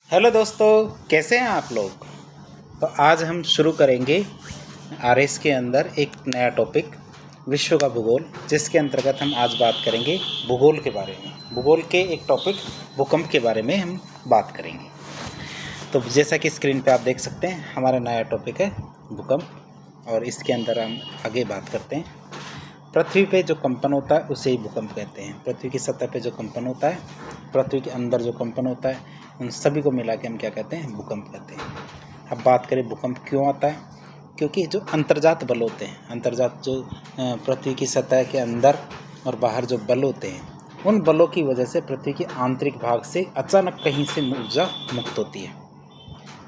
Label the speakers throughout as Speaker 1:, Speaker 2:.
Speaker 1: Hello दोस्तों, कैसे हैं आप लोग। तो आज हम शुरू करेंगे आरएस के अंदर एक नया टॉपिक विश्व का भूगोल, जिसके अंतर्गत हम आज बात करेंगे भूगोल के बारे में। भूगोल के एक टॉपिक भूकंप के बारे में हम बात करेंगे। तो जैसा कि स्क्रीन पे आप देख सकते हैं, हमारा नया टॉपिक है भूकंप, और इसके अंदर हम आगे बात करते हैं। पृथ्वी पे जो कंपन होता है उसे ही भूकंप कहते हैं। पृथ्वी की सतह पे जो कंपन होता है, पृथ्वी के अंदर जो कंपन होता है, उन सभी को मिला के हम क्या कहते हैं, भूकंप कहते हैं। अब बात करें भूकंप क्यों आता है, क्योंकि जो अंतर्जात बल होते हैं, अंतर्जात जो पृथ्वी की सतह के अंदर और बाहर जो बल होते हैं, उन बलों की वजह से पृथ्वी के आंतरिक भाग से अचानक कहीं से ऊर्जा मुक्त होती है।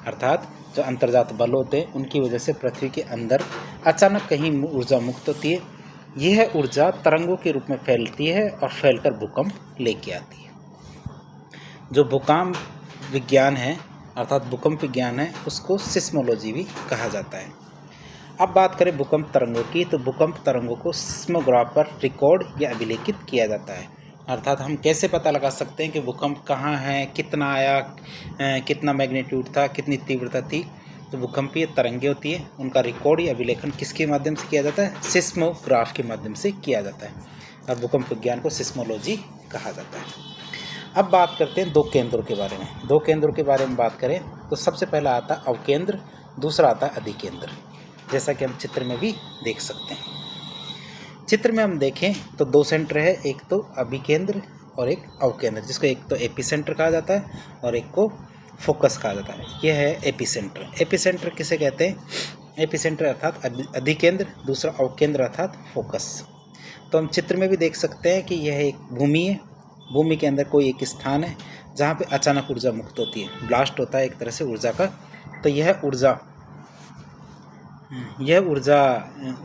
Speaker 1: अर्थात जो अंतर्जात बल होते हैं उनकी वजह से पृथ्वी के अंदर अचानक कहीं ऊर्जा मुक्त होती है। यह ऊर्जा तरंगों के रूप में फैलती है और फैलकर भूकंप लेके आती है। जो भूकंप विज्ञान है, अर्थात भूकंप विज्ञान है, उसको सिस्मोलॉजी भी कहा जाता है। अब बात करें भूकंप तरंगों की, तो भूकंप तरंगों को सिस्मोग्राफ पर रिकॉर्ड या अभिलेखित किया जाता है। अर्थात हम कैसे पता लगा सकते हैं कि भूकंप कहाँ है, कितना आया, कितना मैग्नीट्यूड था, कितनी तीव्रता थी। तो भूकंपीय तरंगें होती है, उनका रिकॉर्ड या अभिलेखन किसके माध्यम से किया जाता है, सिस्मोग्राफ के माध्यम से किया जाता है। और भूकंप विज्ञान को सिस्मोलॉजी कहा जाता है। अब बात करते हैं दो केंद्रों के बारे में। दो केंद्रों के बारे में बात करें तो सबसे पहला आता है अवकेंद्र, दूसरा आता है अधिकेंद्र, जैसा कि हम चित्र में भी देख सकते हैं। चित्र में हम देखें तो दो सेंटर है, एक तो अभिकेंद्र और एक अवकेंद्र, जिसको एक तो एपिसेंटर कहा जाता है और एक को फोकस कहा जाता है। यह है एपिसेंटर। एपिसेंटर किसे कहते हैं, एपिसेंटर अर्थात अधिकेंद्र, दूसरा अवकेंद्र अर्थात फोकस। तो हम चित्र में भी देख सकते हैं कि यह एक भूमि है। भूमि के अंदर कोई एक स्थान है जहाँ पे अचानक ऊर्जा मुक्त होती है, ब्लास्ट होता है एक तरह से ऊर्जा का। तो यह ऊर्जा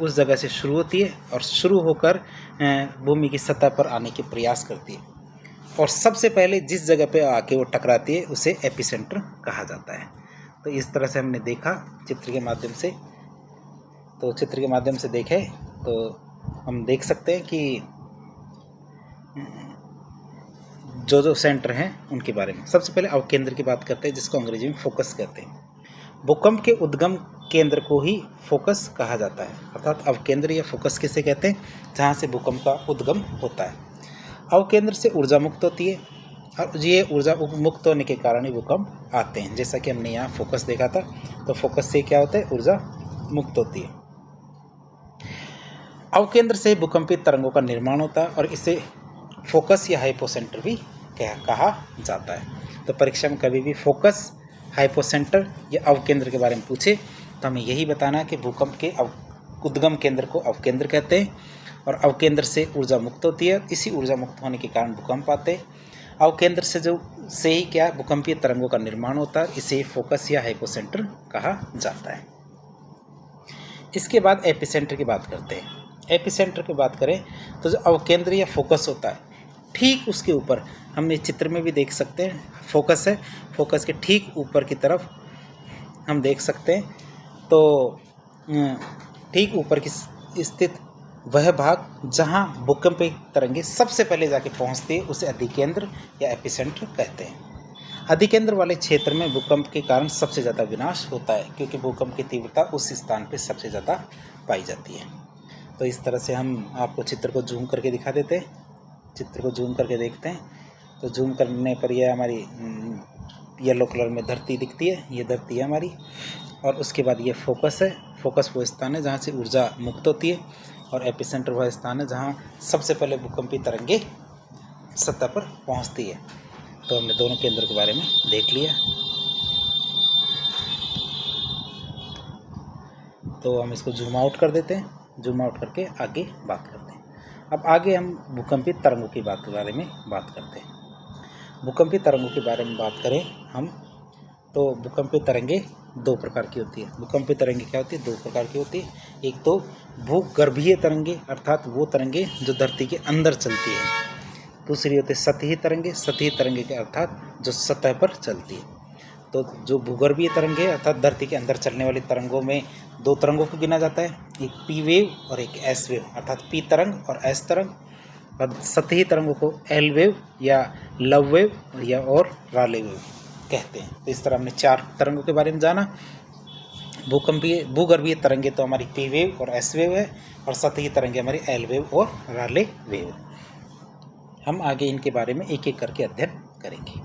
Speaker 1: उस जगह से शुरू होती है और शुरू होकर भूमि की सतह पर आने के प्रयास करती है, और सबसे पहले जिस जगह पे आके वो टकराती है उसे एपिसेंटर कहा जाता है। तो इस तरह से हमने देखा चित्र के माध्यम से। तो चित्र के माध्यम से देखे तो हम देख सकते हैं कि जो सेंटर हैं उनके बारे में। सबसे पहले अवकेंद्र की बात करते हैं, जिसको अंग्रेजी में फोकस कहते हैं। भूकंप के उद्गम केंद्र को ही फोकस कहा जाता है। अर्थात अवकेंद्र या फोकस किसे कहते हैं, जहाँ से भूकंप का उद्गम होता है। अवकेंद्र से ऊर्जा मुक्त होती है और ये ऊर्जा मुक्त होने के कारण ही भूकंप आते हैं। जैसा कि हमने यहाँ फोकस देखा था, तो फोकस से क्या होता है, ऊर्जा मुक्त होती है। अवकेंद्र से भूकंपीय तरंगों का निर्माण होता है और इसे फोकस या हाइपोसेंटर भी कहा जाता है। तो परीक्षा में कभी भी फोकस, हाइपोसेंटर या अवकेंद्र के बारे में पूछे तो हमें यही बताना है कि भूकंप के उद्गम केंद्र को अवकेंद्र कहते हैं और अवकेंद्र से ऊर्जा मुक्त होती है। इसी ऊर्जा मुक्त होने के कारण भूकंप आते हैं। अवकेंद्र से ही क्या भूकंपीय तरंगों का निर्माण होता है, इसे फोकस या हाइपोसेंटर कहा जाता है। इसके बाद एपिसेंटर की बात करते हैं। एपिसेंटर की बात करें तो जो अवकेंद्र या फोकस होता है, ठीक उसके ऊपर हम इस चित्र में भी देख सकते हैं, फोकस है, फोकस के ठीक ऊपर की तरफ हम देख सकते हैं। तो ठीक ऊपर की स्थित वह भाग जहां भूकंपीय तरंगे सबसे पहले जाके पहुंचती है उसे अधिकेंद्र या एपिसेंटर कहते हैं। अधिकेंद्र वाले क्षेत्र में भूकंप के कारण सबसे ज़्यादा विनाश होता है, क्योंकि भूकंप की तीव्रता उस स्थान पर सबसे ज़्यादा पाई जाती है। तो इस तरह से हम आपको चित्र को जूम करके दिखा देते हैं। चित्र को जूम करके देखते हैं तो जूम करने पर यह हमारी येलो कलर में धरती दिखती है, ये धरती है हमारी। और उसके बाद ये फोकस है। फोकस वो स्थान है जहाँ से ऊर्जा मुक्त होती है, और एपिसेंटर वह स्थान है जहाँ सबसे पहले भूकंपीय तरंगे सतह पर पहुँचती है। तो हमने दोनों केंद्रों के बारे में देख लिया। तो हम इसको जूम आउट कर देते हैं, जूम आउट करके आगे बात करते हैं। अब आगे हम भूकंपीय तरंगों की बारे में बात करते हैं। भूकंपीय तरंगों के बारे में बात करें हम, तो भूकंपीय तरंगे दो प्रकार की होती है। भूकंपीय तरंगे क्या होती है, दो प्रकार की होती है। एक तो भूगर्भीय तरंगे, अर्थात वो तरंगे जो धरती के अंदर चलती है। दूसरी होती है सतही तरंगे। सतही तरंगे के अर्थात जो सतह पर चलती है। तो जो भूगर्भीय तरंगे अर्थात धरती के अंदर चलने वाली तरंगों में दो तरंगों को गिना जाता है, एक पी वेव और एक एस वेव, अर्थात पी तरंग और एस तरंग। और सतही तरंगों को एल वेव या लव वेव या और राले वेव कहते हैं। तो इस तरह हमने 4 तरंगों के बारे में जाना। भूगर्भीय तरंगे तो हमारी पी वेव और एस वेव है, और सतही तरंगे हमारी एल वेव और राले वेव। हम आगे इनके बारे में एक एक करके अध्ययन करेंगे।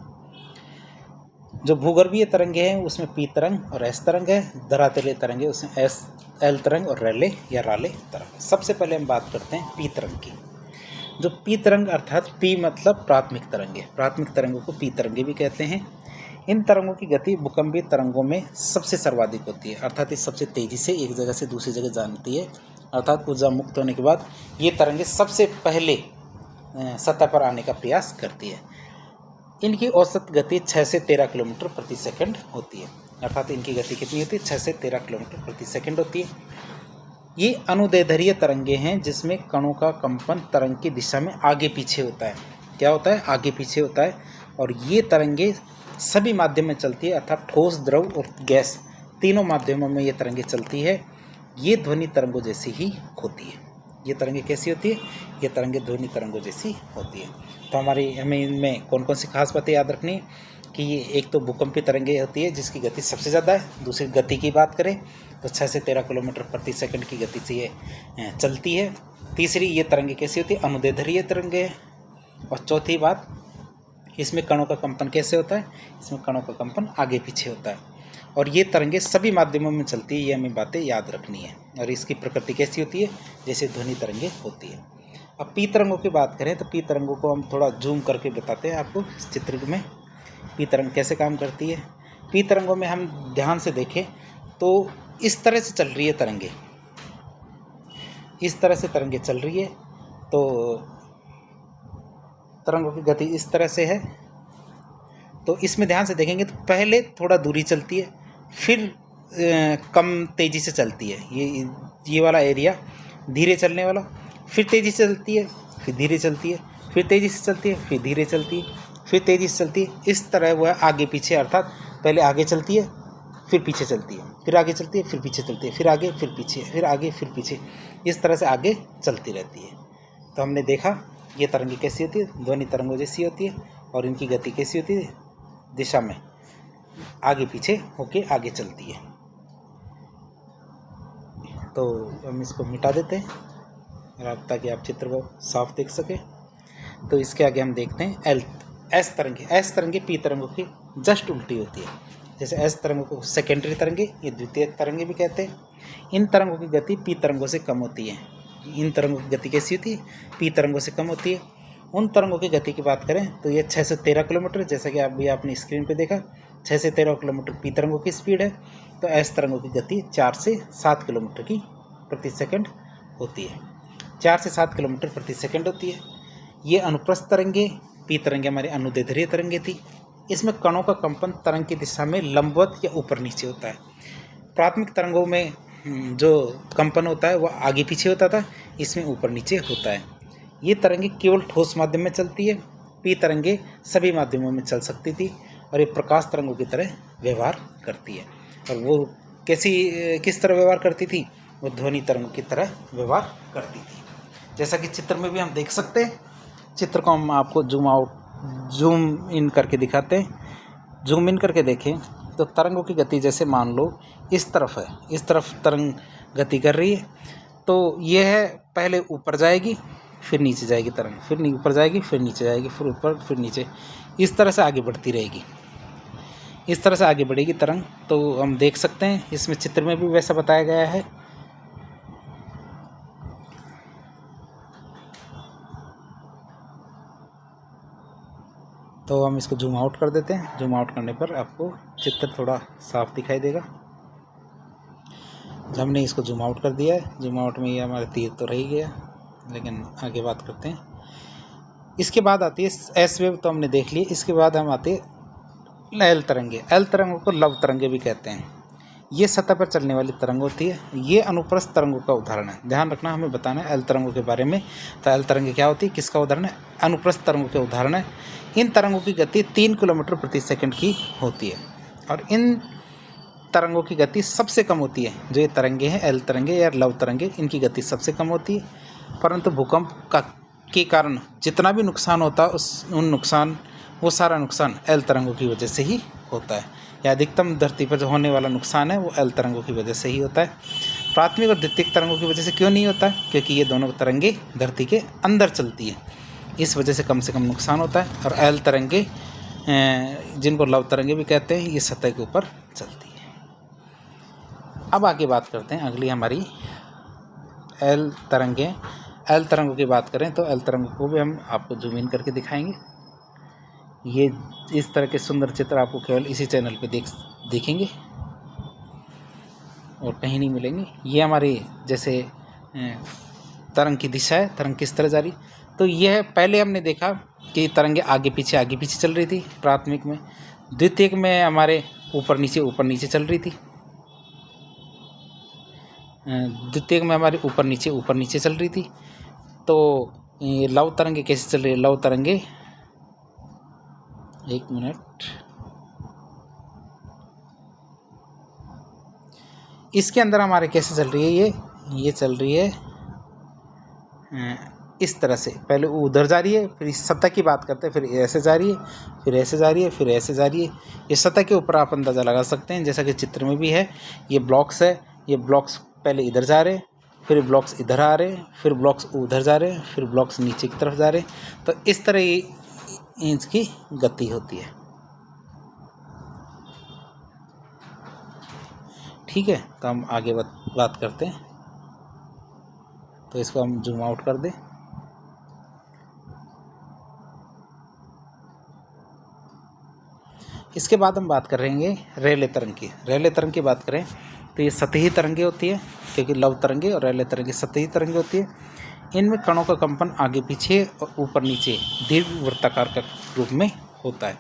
Speaker 1: जो भूगर्भीय तरंगे हैं उसमें पी तरंग और एस तरंग है। धरातलीय तरंगे उसमें एस एल तरंग और रेले या राले तरंग। सबसे पहले हम बात करते हैं पी तरंग की। जो पी तरंग अर्थात पी मतलब प्राथमिक तरंगे, प्राथमिक तरंगों को पी तरंगे भी कहते हैं। इन तरंगों की गति भूकंपीय तरंगों में सबसे सर्वाधिक होती है, अर्थात ये सबसे तेजी से एक जगह से दूसरी जगह जानती है। अर्थात ऊर्जा मुक्त होने के बाद ये तरंगे सबसे पहले सतह पर आने का प्रयास करती है। इनकी औसत गति 6 से 13 किलोमीटर प्रति सेकंड होती है, अर्थात इनकी गति कितनी होती है? 6 से 13 किलोमीटर प्रति सेकंड होती है। ये अनुदैर्ध्य तरंगे हैं जिसमें कणों का कंपन तरंग की दिशा में आगे पीछे होता है। क्या होता है? आगे पीछे होता है। और ये तरंगे सभी माध्यम में चलती है, अर्थात ठोस, द्रव और गैस तीनों माध्यमों में ये तरंगे चलती है। ये ध्वनि तरंगों जैसी ही होती है। ये तरंगे कैसी होती है? ये तरंगे ध्वनि तरंगों जैसी होती है। तो हमें इनमें कौन कौन सी खास बातें याद रखनी है कि ये एक तो भूकंपीय तरंगे होती है जिसकी गति सबसे ज़्यादा है। दूसरी गति की बात करें तो 6 से 13 किलोमीटर प्रति सेकंड की गति से ये चलती है। तीसरी, ये तरंगे कैसी होती है? अनुदैर्ध्य तरंगे है। और चौथी बात, इसमें कणों का कंपन कैसे होता है? इसमें कणों का कंपन आगे पीछे होता है। और ये तरंगे सभी माध्यमों में चलती है, ये हमें बातें याद रखनी है। और इसकी प्रकृति कैसी होती है? जैसे ध्वनि तरंगे होती है। अब पी तरंगों की बात करें तो पी तरंगों को हम थोड़ा जूम करके बताते हैं आपको इस चित्र में। पी तरंग कैसे काम करती है? पी तरंगों में हम ध्यान से देखें तो इस तरह से चल रही है तरंगे, इस तरह से तरंगे चल रही है। तो तरंगों की गति इस तरह से है। तो इसमें ध्यान से देखेंगे तो पहले थोड़ा दूरी चलती है, फिर कम तेज़ी से चलती है। ये वाला एरिया धीरे चलने वाला, फिर तेज़ी से चलती है, फिर धीरे चलती है, फिर तेज़ी से चलती है, फिर धीरे चलती है, फिर तेज़ी से चलती है। इस तरह वह आगे पीछे, अर्थात पहले आगे चलती है, फिर पीछे चलती है, फिर आगे चलती है, फिर पीछे चलती है, फिर आगे, फिर पीछे, फिर आगे, फिर पीछे, इस तरह से आगे चलती रहती है। तो हमने देखा ये तरंगी कैसी होती है? ध्वनि तरंगों जैसी होती है। और इनकी गति कैसी होती है? दिशा में आगे पीछे होके आगे चलती है। तो हम इसको मिटा देते हैं और ताकि आप चित्र को साफ देख सकें। तो इसके आगे हम देखते हैं एस तरंगे। एस तरंगे पी तरंगों की जस्ट उल्टी होती है। जैसे एस तरंगों को सेकेंडरी तरंगे, ये द्वितीय तरंगे भी कहते हैं। इन तरंगों की गति पी तरंगों से कम होती है। इन तरंगों की गति कैसी होती है? पी तरंगों से कम होती है। उन तरंगों की गति की बात करें तो ये 6 से 13 किलोमीटर, जैसा कि अभी आपने स्क्रीन पे देखा, 6 से 13 किलोमीटर पी तरंगों की स्पीड है। तो एस तरंगों की गति 4 से 7 किलोमीटर की प्रति सेकंड होती है। 4 से 7 किलोमीटर प्रति सेकंड होती है। ये अनुप्रस्थ तरंगे, पी तरंगे हमारी अनुदैर्ध्य तरंगे थी। इसमें कणों का कंपन तरंग की दिशा में लंबवत या ऊपर नीचे होता है। प्राथमिक तरंगों में जो कंपन होता है वह आगे पीछे होता था, इसमें ऊपर नीचे होता है। ये तरंगे केवल ठोस माध्यम में चलती है। पी तरंगे सभी माध्यमों में चल सकती थी और ये प्रकाश तरंगों की तरह व्यवहार करती है। और वो किस तरह व्यवहार करती थी? वो ध्वनि तरंगों की तरह व्यवहार करती थी। जैसा कि चित्र में भी हम देख सकते हैं। चित्र को हम आपको जूम इन करके दिखाते हैं। जूम इन करके देखें तो तरंगों की गति जैसे मान लो इस तरफ है, इस तरफ तरंग गति कर रही है। तो यह है, पहले ऊपर जाएगी, फिर नीचे जाएगी तरंग, फिर ऊपर जाएगी, फिर नीचे जाएगी, फिर ऊपर, फिर नीचे, इस तरह से आगे बढ़ती रहेगी। इस तरह से आगे बढ़ेगी तरंग। तो हम देख सकते हैं इसमें चित्र में भी वैसा बताया गया है। तो हम इसको जूम आउट कर देते हैं। जूम आउट करने पर आपको चित्र थोड़ा साफ दिखाई देगा। हमने इसको जूम आउट कर दिया है। जूम आउट में ये हमारे तीर तो रह ही गया, लेकिन आगे बात करते हैं। इसके बाद आती है एस वेव, तो हमने देख ली। इसके बाद हम आते हैं एल तरंगे। एल तरंगों को लव तरंगे भी कहते हैं। ये सतह पर चलने वाली तरंग होती है। ये अनुप्रस्थ तरंगों का उदाहरण है। ध्यान रखना, हमें बताना है एल तरंगों के बारे में। तो एल तरंगे क्या होती है, किसका उदाहरण है? अनुप्रस्थ तरंगों के उदाहरण है। इन तरंगों की गति 3 किलोमीटर प्रति सेकंड की होती है। और इन तरंगों की गति सबसे कम होती है। जो ये तरंगे हैं, एल तरंगे या लव तरंगे, इनकी गति सबसे कम होती है। परंतु भूकंप के कारण जितना भी नुकसान होता है उन नुकसान वो सारा नुकसान एल तरंगों की वजह से ही होता है, या अधिकतम धरती पर जो होने वाला नुकसान है वो एल तरंगों की वजह से ही होता है। प्राथमिक और द्वितीयक तरंगों की वजह से क्यों नहीं होता है? क्योंकि ये दोनों तरंगे धरती के अंदर चलती है, इस वजह से कम नुकसान होता है। और एल तरंगे, जिनको लव तरंगे भी कहते हैं, ये सतह के ऊपर चलती है। अब आगे बात करते हैं अगली हमारी एल तरंगे। एल तरंगों की बात करें तो एल तरंगों को भी हम आपको जूम इन करके दिखाएंगे। ये इस तरह के सुंदर चित्र आपको केवल इसी चैनल पे देखेंगे और कहीं नहीं मिलेंगे। ये हमारी जैसे तरंग की दिशा है, तरंग किस तरह जा रही, तो यह पहले हमने देखा कि तरंगे आगे पीछे चल रही थी प्राथमिक में। द्वितीयक में हमारे ऊपर नीचे चल रही थी। द्वितीयक में हमारे ऊपर नीचे चल रही थी। तो ये लव तरंगे कैसे चल रही है? लव तरंगे, एक मिनट, इसके अंदर हमारे कैसे चल रही है? ये चल रही है इस तरह से, पहले उधर जा रही है, फिर इस सतह की बात करते हैं, फिर ऐसे जा रही है, फिर ऐसे जा रही है, फिर ऐसे जा रही है। ये सतह के ऊपर आप अंदाज़ा लगा सकते हैं, जैसा कि चित्र में भी है। ये ब्लॉक्स है, ये ब्लॉक्स पहले इधर जा रहे हैं, फिर ब्लॉक्स इधर आ रहे हैं, फिर ब्लॉक्स उधर जा रहे हैं, फिर ब्लॉक्स नीचे की तरफ जा रहे हैं। तो इस तरह इसकी गति होती है। ठीक है, तो हम आगे बात करते हैं। तो इसको हम जूम आउट कर दें। इसके बाद हम बात करेंगे रेले तरंग की। रेले तरंग की बात करें तो ये सतही तरंगे होती है, क्योंकि लव तरंगे और रेले तरंगे सतही तरंगे होती है। इनमें कणों का कंपन आगे पीछे और ऊपर नीचे दीर्घवृत्ताकार के रूप में होता है,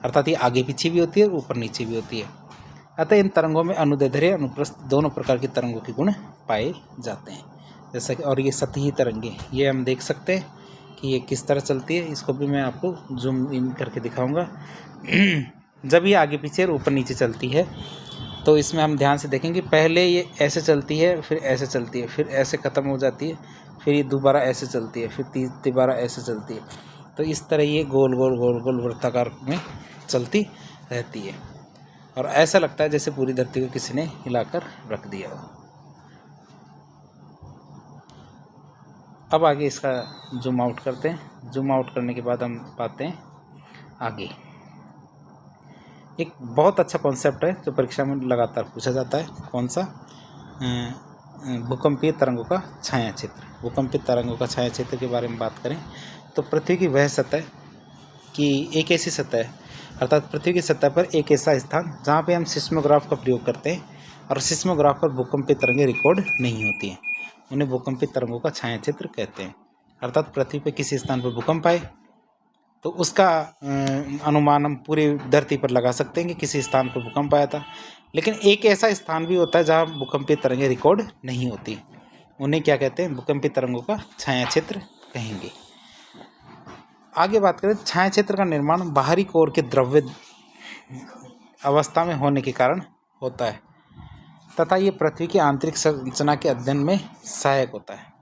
Speaker 1: अर्थात ये आगे पीछे भी होती है और ऊपर नीचे भी होती है। अतः इन तरंगों में अनुदैर्ध्य अनुप्रस्थ दोनों प्रकार की तरंगों के गुण पाए जाते हैं। जैसा कि, और ये सतही तरंगे, ये हम देख सकते हैं कि ये किस तरह चलती है। इसको भी मैं आपको जूम इन करके दिखाऊंगा। जब ये आगे पीछे और ऊपर नीचे चलती है तो इसमें हम ध्यान से देखेंगे, पहले ये ऐसे चलती है, फिर ऐसे चलती है, फिर ऐसे ख़त्म हो जाती है, फिर ये दोबारा ऐसे चलती है, फिर दोबारा ऐसे चलती है। तो इस तरह ये गोल गोल वृत्ताकार में चलती रहती है और ऐसा लगता है जैसे पूरी धरती को किसी ने हिलाकर रख दिया हो। अब आगे इसका जूम आउट करते हैं। जूम आउट करने के बाद हम पाते हैं आगे एक बहुत अच्छा कॉन्सेप्ट है जो परीक्षा में लगातार पूछा जाता है। कौन सा? भूकंपीय तरंगों का छाया क्षेत्र। भूकंपीय तरंगों का छाया क्षेत्र के बारे में बात करें तो पृथ्वी की वह सतह की एक ऐसी सतह है, अर्थात पृथ्वी की सतह पर एक ऐसा स्थान जहाँ पे हम सिस्मोग्राफ का प्रयोग करते हैं और सिस्मोग्राफ पर भूकंपीय तरंगें रिकॉर्ड नहीं होती हैं, उन्हें भूकंपीय तरंगों का छाया क्षेत्र कहते हैं। अर्थात पृथ्वी पर किसी स्थान पर भूकंप आए तो उसका अनुमान हम पूरी धरती पर लगा सकते हैं कि किसी स्थान पर भूकंप आया था। लेकिन एक ऐसा स्थान भी होता है जहाँ भूकंपीय तरंगें रिकॉर्ड नहीं होती, उन्हें क्या कहते हैं? भूकंपीय तरंगों का छाया क्षेत्र कहेंगे। आगे बात करें, छाया क्षेत्र का निर्माण बाहरी कोर के द्रव्य अवस्था में होने के कारण होता है तथा ये पृथ्वी की आंतरिक संरचना के अध्ययन में सहायक होता है।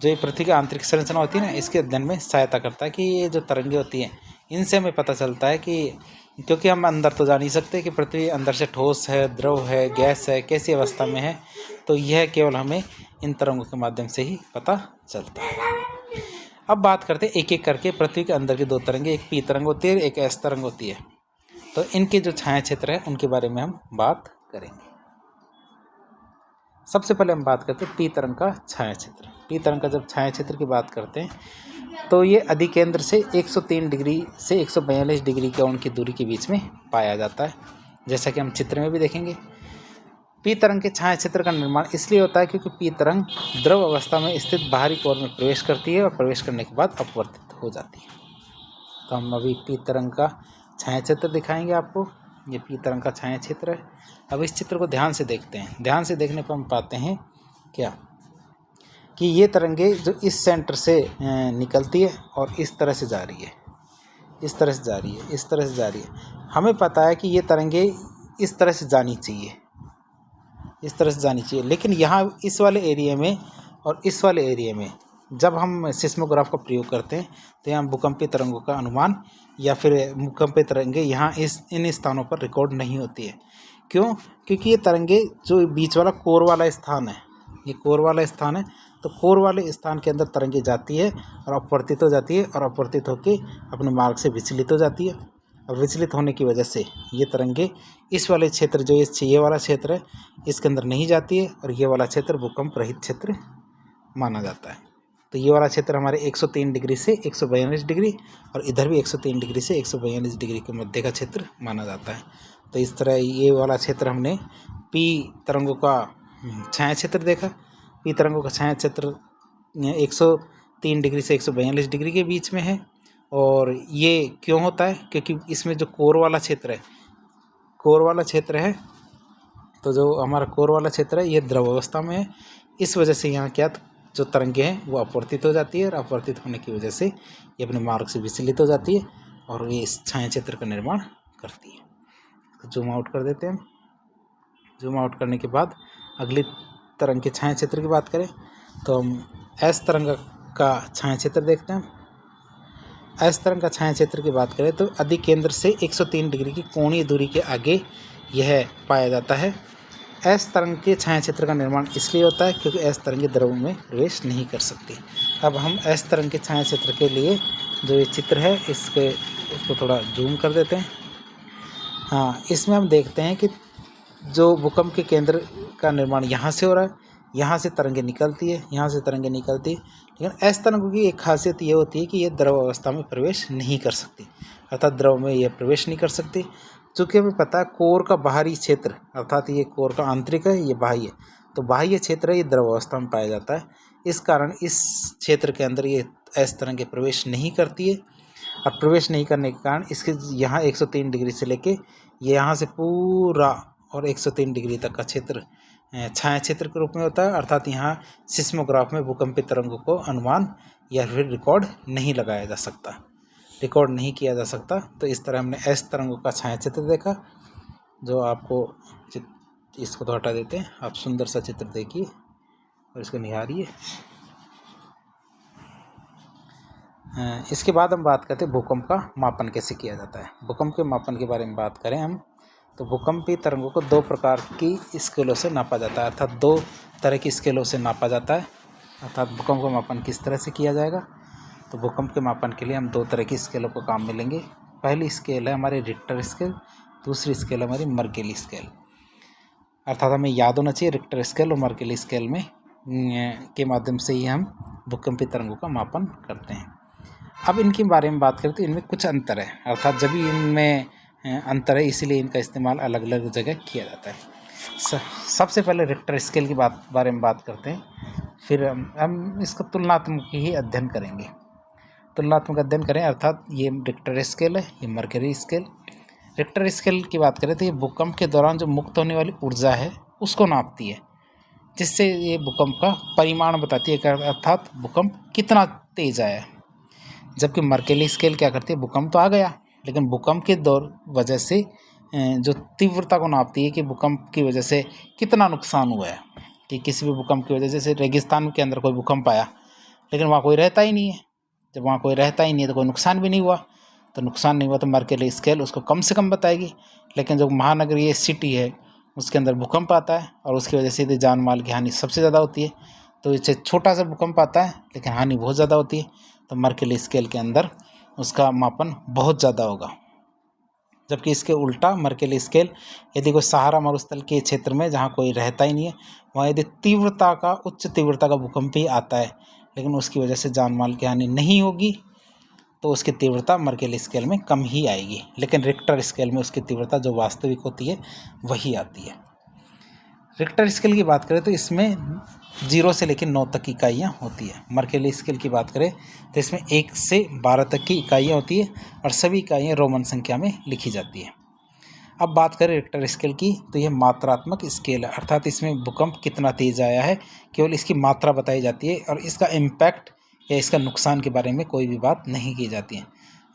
Speaker 1: जो ये पृथ्वी की आंतरिक संरचना होती है ना, इसके अध्ययन में सहायता करता है कि ये जो तरंगे होती हैं इनसे हमें पता चलता है कि, क्योंकि हम अंदर तो जा नहीं सकते कि पृथ्वी अंदर से ठोस है, द्रव है, गैस है, कैसी अवस्था में है, तो यह केवल हमें इन तरंगों के माध्यम से ही पता चलता है। अब बात करते हैं एक एक करके पृथ्वी के अंदर की दो तरंगे, एक पी तरंग होती है, एक एस तरंग होती है। तो इनके जो छाया क्षेत्र है उनके बारे में हम बात करेंगे। सबसे पहले हम बात करते हैं पी तरंग का छाया क्षेत्र। पी तरंग का जब छाया क्षेत्र की बात करते हैं तो ये अधिकेंद्र से 103 डिग्री से 142 डिग्री कोण की दूरी के बीच में पाया जाता है, जैसा कि हम चित्र में भी देखेंगे। पी तरंग के छाया क्षेत्र का निर्माण इसलिए होता है क्योंकि पी तरंग द्रव अवस्था में स्थित बाहरी कोर में प्रवेश करती है और प्रवेश करने के बाद अपवर्तित हो जाती है। तो हम अभी पी तरंग का छाया क्षेत्र दिखाएंगे आपको। ये पी तरंग का छाया क्षेत्र है। अब इस चित्र को ध्यान से देखते हैं। ध्यान से देखने पर हम पाते हैं क्या कि ये तरंगे जो इस सेंटर से निकलती है और इस तरह से जा रही है, इस तरह से जा रही है, इस तरह से जा रही है। हमें पता है कि ये तरंगे इस तरह से जानी चाहिए, इस तरह से जानी चाहिए, लेकिन यहाँ इस वाले एरिया में और इस वाले एरिया में जब हम सिस्मोग्राफ का प्रयोग करते हैं तो यहाँ भूकंपीय तरंगों का अनुमान या फिर भूकंपीय तरंगे यहाँ इन स्थानों पर रिकॉर्ड नहीं होती है। क्यों? क्योंकि ये तरंगे जो बीच वाला कोर वाला स्थान है, ये कोर वाला स्थान है, तो कोर वाले स्थान के अंदर तरंगे जाती है और अपवर्तित हो जाती है और अपवर्तित होकर अपने मार्ग से विचलित हो जाती है। और विचलित होने की वजह से ये तरंगे इस वाले क्षेत्र जो ये वाला क्षेत्र है इसके अंदर नहीं जाती है और ये वाला क्षेत्र भूकंप रहित क्षेत्र माना जाता है। तो ये वाला क्षेत्र हमारे 103 डिग्री से 142 डिग्री और इधर भी 103 डिग्री से 142 डिग्री के मध्य का क्षेत्र माना जाता है। तो इस तरह ये वाला क्षेत्र हमने पी तरंगों का छाया क्षेत्र देखा। पी तरंगों का छाया क्षेत्र 103 डिग्री से 142 डिग्री के बीच में है। और ये क्यों होता है? क्योंकि इसमें जो कोर वाला क्षेत्र है, तो जो हमारा कोर वाला क्षेत्र है ये द्रव अवस्था में है। इस वजह से यहाँ क्या जो तरंगे हैं वो अपवर्तित हो जाती है और अपवर्तित होने की वजह से ये अपने मार्ग से विचलित हो जाती है और ये इस छाया क्षेत्र का निर्माण करती है। तो जूम आउट कर देते हैं। जूम आउट करने के बाद अगली तरंग के छाया क्षेत्र की बात करें तो हम एस तरंग का छाया क्षेत्र देखते हैं। एस तरंग का छाया क्षेत्र की बात करें तो अधिकेंद्र से 103 डिग्री की कोणीय दूरी के आगे यह पाया जाता है। एस तरंग के छाया क्षेत्र का निर्माण इसलिए होता है क्योंकि एस तरंगे द्रव में प्रवेश नहीं कर सकती। अब हम एस तरंग के छाया क्षेत्र के लिए जो ये चित्र है इसको थोड़ा जूम कर देते हैं। हाँ, इसमें हम देखते हैं कि जो भूकंप के केंद्र का निर्माण यहाँ से हो रहा है, यहाँ से तरंगे निकलती है, यहाँ से तरंगे निकलती है। लेकिन एस तरंगों की एक खासियत ये होती है कि ये द्रव अवस्था में प्रवेश नहीं कर सकती, अर्थात द्रव में ये प्रवेश नहीं कर सकती। चूँकि हमें पता है कोर का बाहरी क्षेत्र, अर्थात ये कोर का आंतरिक है, ये बाह्य, तो बाह्य क्षेत्र है ये द्रव अवस्था में पाया जाता है। इस कारण इस क्षेत्र के अंदर ये एस तरंगे प्रवेश नहीं करती है और प्रवेश नहीं करने के कारण इसके यहाँ 103 डिग्री से लेके ये यहाँ से पूरा और 103 डिग्री तक का क्षेत्र छाया क्षेत्र के रूप में होता है। अर्थात यहाँ सिस्मोग्राफ में भूकंपीय तरंगों को अनुमान या फिर रिकॉर्ड नहीं लगाया जा सकता, रिकॉर्ड नहीं किया जा सकता। तो इस तरह हमने एस तरंगों का छाया चित्र देखा, जो आपको इसको तो हटा देते हैं, आप सुंदर सा चित्र देखिए और इसको निहारिए। इसके बाद हम बात करते हैं भूकंप का मापन कैसे किया जाता है। भूकंप के मापन के बारे में बात करें हम तो भूकंपीय तरंगों को दो प्रकार की स्केलों से नापा जाता है, अर्थात दो तरह की स्केलों से नापा जाता है। अर्थात भूकंप का मापन किस तरह से किया जाएगा, तो भूकंप के मापन के लिए हम दो तरह की स्केलों को काम मिलेंगे। पहली स्केल है हमारी रिक्टर स्केल, दूसरी स्केल है हमारी मर्केली स्केल। अर्थात हमें याद होना चाहिए रिक्टर स्केल और मर्केली स्केल में के माध्यम से ही हम भूकंपीय तरंगों का मापन करते हैं। अब इनके बारे में बात करें तो इनमें कुछ अंतर है, अर्थात जब भी इनमें अंतर है इसीलिए इनका इस्तेमाल अलग अलग जगह किया जाता है। सबसे पहले रिक्टर स्केल की बारे में बात करते हैं, फिर हम इसका तुलनात्मक ही अध्ययन करेंगे। तुलनात्मक अध्ययन करें अर्थात ये रिक्टर स्केल है, ये मर्करी स्केल। रिक्टर स्केल की बात करें तो ये भूकंप के दौरान जो मुक्त होने वाली ऊर्जा है उसको नापती है, जिससे ये भूकंप का परिमाण बताती है, अर्थात भूकंप कितना तेज आया है। जबकि मर्केली स्केल क्या करती है, भूकंप तो आ गया लेकिन भूकंप के वजह से जो तीव्रता को नापती है कि भूकंप की वजह से कितना नुकसान हुआ है। कि किसी भी भूकंप की वजह से, जैसे रेगिस्तान के अंदर कोई भूकंप आया लेकिन वहाँ कोई रहता ही नहीं है, जब वहाँ कोई रहता ही नहीं है तो कोई नुकसान भी नहीं हुआ, तो नुकसान नहीं हुआ तो मर्केली स्केल उसको कम से कम बताएगी। लेकिन जो महानगरीय सिटी है उसके अंदर भूकंप आता है और उसकी वजह से जान माल की हानि सबसे ज़्यादा होती है, तो इससे छोटा सा भूकंप आता है लेकिन हानि बहुत ज़्यादा होती है, तो मर्केली स्केल के अंदर उसका मापन बहुत ज़्यादा होगा। जबकि इसके उल्टा मर्केली स्केल यदि कोई सहारा मरुस्थल के क्षेत्र में जहाँ कोई रहता ही नहीं है, वहाँ यदि उच्च तीव्रता का भूकंप ही आता है लेकिन उसकी वजह से जान माल की हानि नहीं होगी, तो उसकी तीव्रता मर्केली स्केल में कम ही आएगी। लेकिन रिक्टर स्केल में उसकी तीव्रता जो वास्तविक होती है वही आती है। रिक्टर स्केल की बात करें तो इसमें 0 से लेकर 9 तक की इकाइयाँ होती है। मर्केली स्केल की बात करें तो इसमें 1 से 12 तक की इकाइयाँ होती है और सभी इकाइयाँ रोमन संख्या में लिखी जाती है। अब बात करें रिक्टर स्केल की तो यह मात्रात्मक स्केल है, अर्थात इसमें भूकंप कितना तेज आया है केवल इसकी मात्रा बताई जाती है और इसका इम्पैक्ट या इसका नुकसान के बारे में कोई भी बात नहीं की जाती है।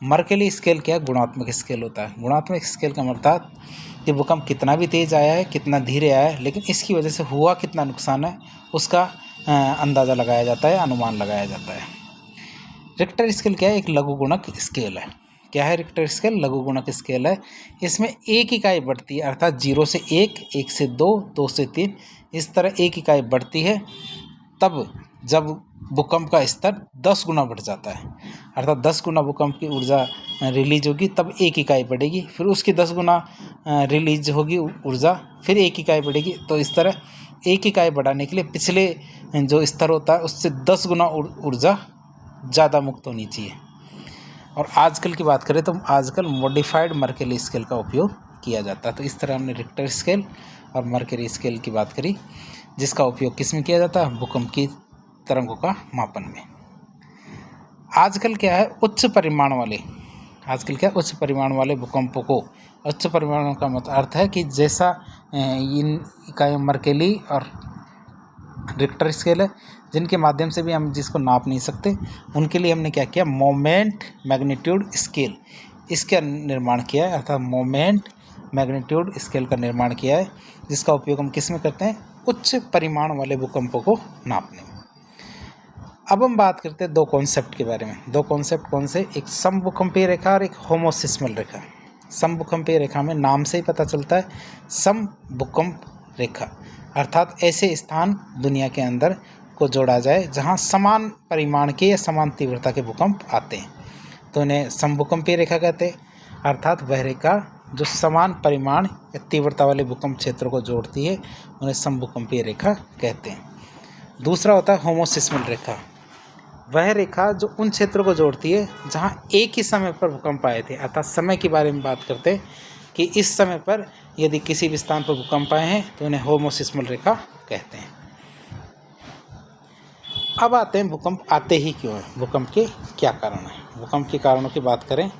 Speaker 1: मर्केली स्केल क्या है? गुणात्मक स्केल होता है। गुणात्मक स्केल का मतलब कि भूकंप कितना भी तेज़ आया है, कितना धीरे आया है, लेकिन इसकी वजह से हुआ कितना नुकसान है उसका अंदाज़ा लगाया जाता है, अनुमान लगाया जाता है। रिक्टर स्केल क्या है? एक लघु गुणक स्केल है। क्या है रिक्टर स्केल? लघु गुणक स्केल है। इसमें एक इकाई बढ़ती है, अर्थात 0 से 1, 1 से 2, 2 से 3, इस तरह एक इकाई बढ़ती है। तब जब भूकंप का स्तर 10 गुना बढ़ जाता है, अर्थात 10 गुना भूकंप की ऊर्जा रिलीज होगी, तब एक इकाई बढ़ेगी। फिर उसकी 10 गुना रिलीज होगी ऊर्जा, फिर एक इकाई बढ़ेगी। तो इस तरह एक इकाई बढ़ाने के लिए पिछले जो स्तर होता है उससे 10 गुना ऊर्जा ज़्यादा मुक्त होनी चाहिए। और आजकल की बात करें तो आजकल मॉडिफाइड मर्केली स्केल का उपयोग किया जाता है। तो इस तरह हमने रिक्टर स्केल और मर्केली स्केल की बात करी, जिसका उपयोग किस में किया जाता है? भूकंप की तरंगों का मापन में। आजकल क्या है? उच्च परिमाण वाले भूकंपों को, उच्च परिमाण का मतलब अर्थ है कि जैसा इन इकाइयों मर्केली और रिक्टर स्केल है, जिनके माध्यम से भी हम जिसको नाप नहीं सकते, उनके लिए हमने क्या किया? मोमेंट मैग्नीट्यूड स्केल, इसका निर्माण किया है, अर्थात मोमेंट मैग्नीट्यूड स्केल का निर्माण किया है, जिसका उपयोग हम किस में करते हैं? उच्च परिमाण वाले भूकंपों को नापने में। अब हम बात करते हैं दो कॉन्सेप्ट के बारे में। दो कॉन्सेप्ट कौन से? एक समभूकंपीय रेखा और एक होमोसिस्मल रेखा। समभूकंपीय रेखा में नाम से ही पता चलता है, समभूकंप रेखा, अर्थात ऐसे स्थान दुनिया के अंदर को जोड़ा जाए जहां समान परिमाण के या समान तीव्रता के भूकंप आते हैं, तो इन्हें समभूकंपीय रेखा कहते हैं। अर्थात वह रेखा जो समान परिमाण या तीव्रता वाले भूकंप क्षेत्रों को जोड़ती है, उन्हें समभूकंपीय रेखा कहते हैं। दूसरा होता है होमोसिस्मल रेखा। वह रेखा जो उन क्षेत्रों को जोड़ती है जहां एक ही समय पर भूकंप आए थे, अर्थात समय के बारे में बात करते हैं कि इस समय पर यदि किसी भी स्थान पर भूकंप आए हैं तो उन्हें होमोसिस्मल रेखा कहते हैं। अब आते हैं भूकंप आते ही क्यों है, भूकंप के क्या कारण हैं। भूकंप के कारणों की बात करें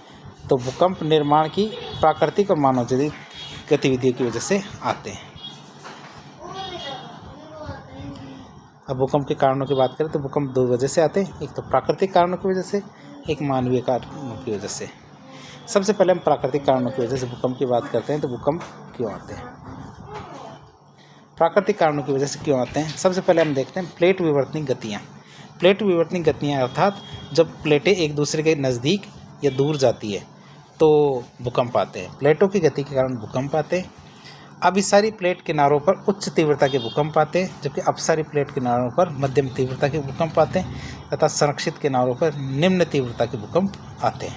Speaker 1: तो भूकंप निर्माण की प्राकृतिक और मानव गतिविधियों की वजह से आते हैं। अब भूकंप के कारणों की बात करें तो भूकंप दो वजह से आते हैं, एक तो प्राकृतिक कारणों की वजह से, एक मानवीय कारणों की वजह से। सबसे पहले हम प्राकृतिक कारणों की वजह से भूकंप की बात करते हैं। तो भूकंप क्यों आते हैं, प्राकृतिक कारणों की वजह से क्यों आते हैं? सबसे पहले हम देखते हैं प्लेट विवर्तनिक गतियाँ। प्लेट विवर्तनिक गतियाँ अर्थात जब प्लेटें एक दूसरे के नज़दीक या दूर जाती है तो भूकंप आते हैं। प्लेटों की गति के कारण भूकंप आते हैं। अभिसारी प्लेट किनारों पर उच्च तीव्रता के भूकंप आते हैं, जबकि अपसारी प्लेट किनारों पर मध्यम तीव्रता के भूकंप आते हैं, तथा संरक्षित किनारों पर निम्न तीव्रता के भूकंप आते हैं।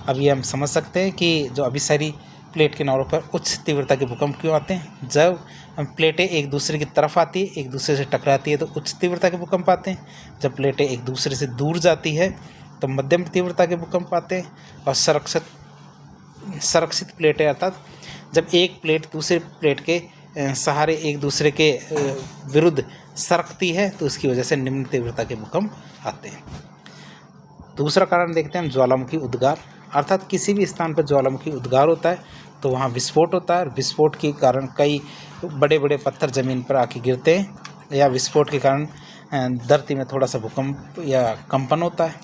Speaker 1: अब ये हम समझ सकते हैं कि जो अभिसारी प्लेट किनारों पर उच्च तीव्रता के भूकंप क्यों आते हैं। जब प्लेटें एक दूसरे की तरफ आती है, एक दूसरे से टकराती है, तो उच्च तीव्रता के भूकंप आते हैं। जब प्लेटें एक दूसरे से दूर जाती है तो मध्यम तीव्रता के भूकंप आते हैं। और संरक्षित प्लेटें अर्थात जब एक प्लेट दूसरे प्लेट के सहारे एक दूसरे के विरुद्ध सरकती है तो उसकी वजह से निम्न तीव्रता के भूकंप आते हैं। दूसरा कारण देखते हैं हम ज्वालामुखी उद्गार, अर्थात किसी भी स्थान पर ज्वालामुखी उद्गार होता है तो वहाँ विस्फोट होता है, और विस्फोट के कारण कई बड़े बड़े पत्थर ज़मीन पर आके गिरते हैं, या विस्फोट के कारण धरती में थोड़ा सा भूकंप या कंपन होता है।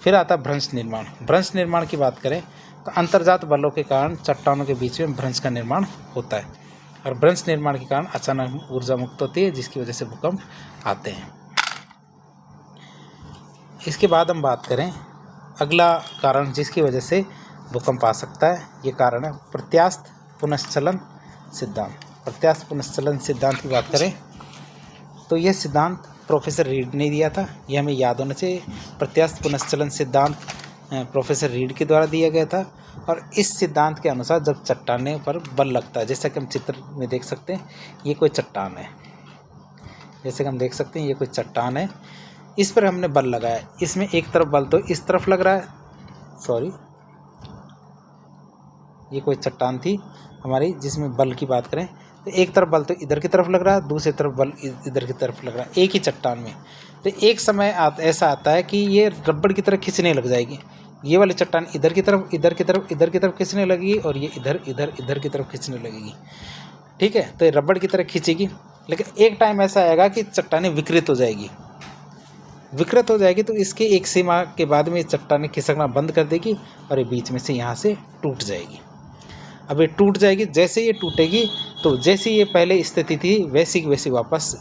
Speaker 1: फिर आता है भ्रंश निर्माण। भ्रंश निर्माण की बात करें तो अंतर्जात बलों के कारण चट्टानों के बीच में भ्रंश का निर्माण होता है, और भ्रंश निर्माण के कारण अचानक ऊर्जा मुक्त होती है, जिसकी वजह से भूकंप आते हैं। इसके बाद हम बात करें अगला कारण जिसकी वजह से भूकंप आ सकता है, ये कारण है प्रत्यास्थ पुनश्चलन सिद्धांत। प्रत्यास्थ पुनश्चलन सिद्धांत की बात करें तो यह सिद्धांत प्रोफेसर रीड ने दिया था, यह हमें याद होना चाहिए। प्रत्यास्थ पुनश्चलन सिद्धांत प्रोफेसर रीड के द्वारा दिया गया था, और इस सिद्धांत के अनुसार जब चट्टाने पर बल लगता है, जैसा कि हम चित्र में देख सकते हैं, ये कोई चट्टान है, जैसे कि हम देख सकते हैं ये कोई चट्टान है, इस पर हमने बल लगाया, इसमें एक तरफ बल तो इस तरफ लग रहा है, ये कोई चट्टान थी हमारी जिसमें बल की बात करें तो एक तरफ बल तो इधर की तरफ लग रहा है, दूसरी तरफ बल इधर की तरफ लग रहा है, एक ही चट्टान में। तो एक समय ऐसा आता है कि ये रबड़ की तरफ खींचने लग जाएगी, ये वाली चट्टान इधर की तरफ खींचने लगेगी, और ये इधर की तरफ खींचने लगेगी, ठीक है। तो ये रबड़ की तरफ खींचेगी, लेकिन एक टाइम ऐसा आएगा कि चट्टानें विकृत हो जाएगी, विकृत हो जाएगी तो इसके एक सीमा के बाद में चट्टानें खिसकना बंद कर देगी और ये बीच में से यहाँ से टूट जाएगी। अब ये टूट जाएगी, जैसे ये टूटेगी तो जैसी ये पहले स्थिति थी वैसी की वैसी वापस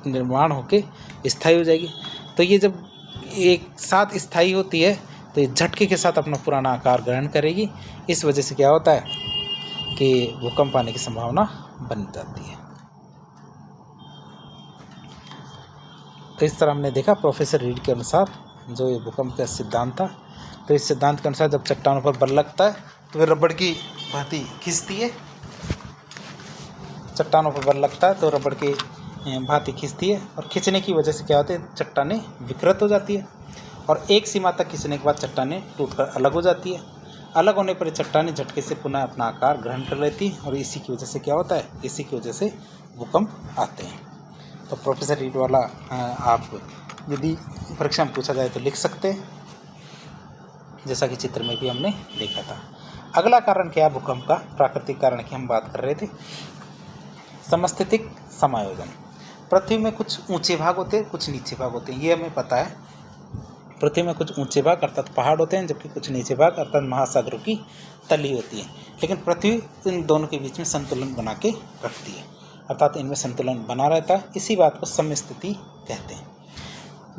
Speaker 1: निर्माण होके स्थायी हो जाएगी। तो ये जब एक साथ स्थायी होती है तो ये झटके के साथ अपना पुराना आकार ग्रहण करेगी। इस वजह से क्या होता है कि भूकंप आने की संभावना बन जाती है। तो इस तरह हमने देखा प्रोफेसर रीड के अनुसार जो ये भूकंप का सिद्धांत था। तो इस सिद्धांत के अनुसार जब चट्टानों पर बल लगता है तो वे रबड़ की भांति खींचती है। चट्टानों पर बल लगता है तो रबड़ की भांति खींचती है और खींचने की वजह से क्या होता है, चट्टानें विकृत हो जाती है और एक सीमा तक खींचने के बाद चट्टानें टूटकर अलग हो जाती है। अलग होने पर चट्टानें झटके से पुनः अपना आकार ग्रहण कर लेती है और इसी की वजह से क्या होता है, इसी की वजह से भूकंप आते हैं। तो प्रोफेसर रीड वाला आप यदि परीक्षा में पूछा जाए तो लिख सकते हैं, जैसा कि चित्र में भी हमने देखा था। अगला कारण क्या है भूकंप का, प्राकृतिक कारण की हम बात कर रहे थे, समस्थितिक समायोजन। पृथ्वी में कुछ ऊंचे भाग होते हैं, कुछ नीचे भाग होते हैं, ये हमें पता है। पृथ्वी में कुछ ऊंचे भाग अर्थात पहाड़ होते हैं, जबकि कुछ नीचे भाग अर्थात महासागरों की तली होती है। लेकिन पृथ्वी इन दोनों के बीच में संतुलन बना के रखती है, अर्थात इनमें संतुलन बना रहता है। इसी बात को समस्थिति कहते हैं।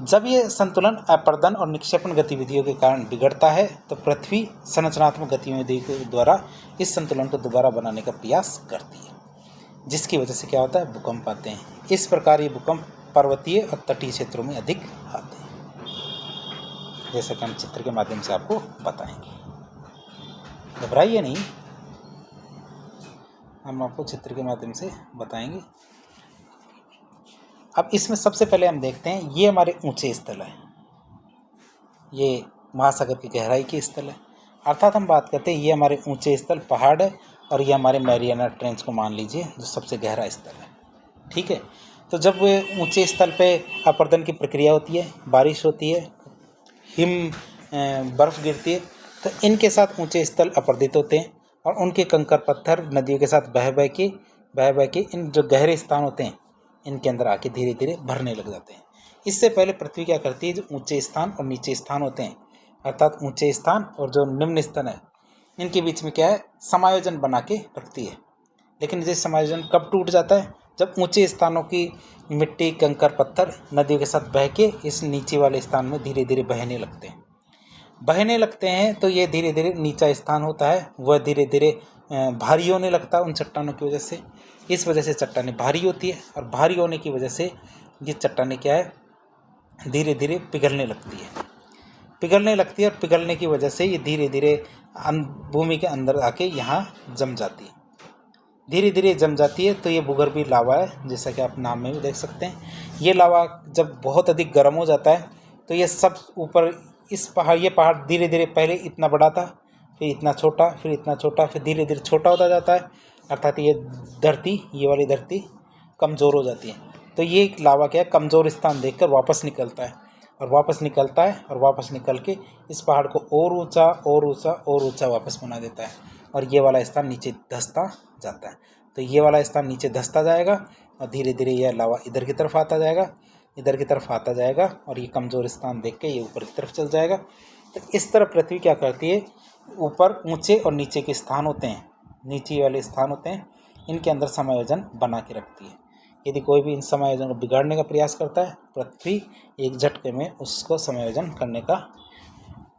Speaker 1: जब ये संतुलन अपर्दन और निक्षेपण गतिविधियों के कारण बिगड़ता है तो पृथ्वी संरचनात्मक गतिविधियों के द्वारा इस संतुलन को दोबारा बनाने का प्रयास करती है, जिसकी वजह से क्या होता है, भूकंप आते हैं। इस प्रकार ये भूकंप पर्वतीय और तटीय क्षेत्रों में अधिक आते हैं, जैसा कि हम चित्र के माध्यम से आपको बताएंगे। घबराइए नहीं, हम आपको चित्र के माध्यम से बताएंगे। अब इसमें सबसे पहले हम देखते हैं, ये हमारे ऊंचे स्थल है, ये महासागर की गहराई के स्थल है, अर्थात हम बात करते हैं ये हमारे ऊंचे स्थल पहाड़ है और ये हमारे मैरियाना ट्रेंच को मान लीजिए जो सबसे गहरा स्थल है। ठीक है, तो जब वो ऊंचे स्थल पे अपर्दन की प्रक्रिया होती है, बारिश होती है, हिम बर्फ़ गिरती है, तो इनके साथ ऊंचे स्थल अपर्दित होते हैं और उनके कंकर पत्थर नदियों के साथ बह बह के इन जो गहरे स्थान होते हैं इनके अंदर आके धीरे धीरे भरने लग जाते हैं। इससे पहले पृथ्वी क्या करती है, जो ऊंचे स्थान और नीचे स्थान होते हैं अर्थात ऊंचे स्थान और जो निम्न स्थान है इनके बीच में क्या है, समायोजन बना के रखती है। लेकिन ये समायोजन कब टूट जाता है, जब ऊंचे स्थानों की मिट्टी कंकर पत्थर नदियों के साथ बह के इस नीचे वाले स्थान में धीरे धीरे बहने लगते हैं। तो ये धीरे धीरे नीचा स्थान होता है वह धीरे धीरे भारी होने लगता है उन चट्टानों की वजह से। इस वजह से चट्टानें भारी होती है और भारी होने की वजह से ये चट्टानें क्या है, धीरे धीरे पिघलने लगती है और पिघलने की वजह से ये धीरे धीरे भूमि के अंदर आके यहाँ जम जाती है, धीरे धीरे जम जाती है। तो ये भूगर्भीय लावा है, जैसा कि आप नाम में भी देख सकते हैं। ये लावा जब बहुत अधिक गर्म हो जाता है तो ये सब ऊपर ये पहाड़ धीरे धीरे पहले इतना बड़ा था, फिर इतना छोटा, फिर इतना छोटा, फिर धीरे धीरे छोटा होता जाता है, अर्थात ये वाली धरती कमज़ोर हो जाती है। तो ये लावा क्या है, कमज़ोर स्थान देखकर वापस निकलता है और वापस निकल के इस पहाड़ को और ऊंचा वापस बना देता है और ये वाला स्थान नीचे धंसता जाता है। तो ये वाला स्थान नीचे धंसता जाएगा और धीरे धीरे यह लावा इधर की तरफ आता जाएगा और ये कमज़ोर स्थान देख के ये ऊपर की तरफ चल जाएगा। तो इस तरह पृथ्वी क्या करती है, ऊपर ऊंचे और नीचे के स्थान होते हैं, नीचे वाले स्थान होते हैं, इनके अंदर समायोजन बना के रखती है। यदि कोई भी इन समायोजन को बिगाड़ने का प्रयास करता है, पृथ्वी एक झटके में उसको समायोजन करने का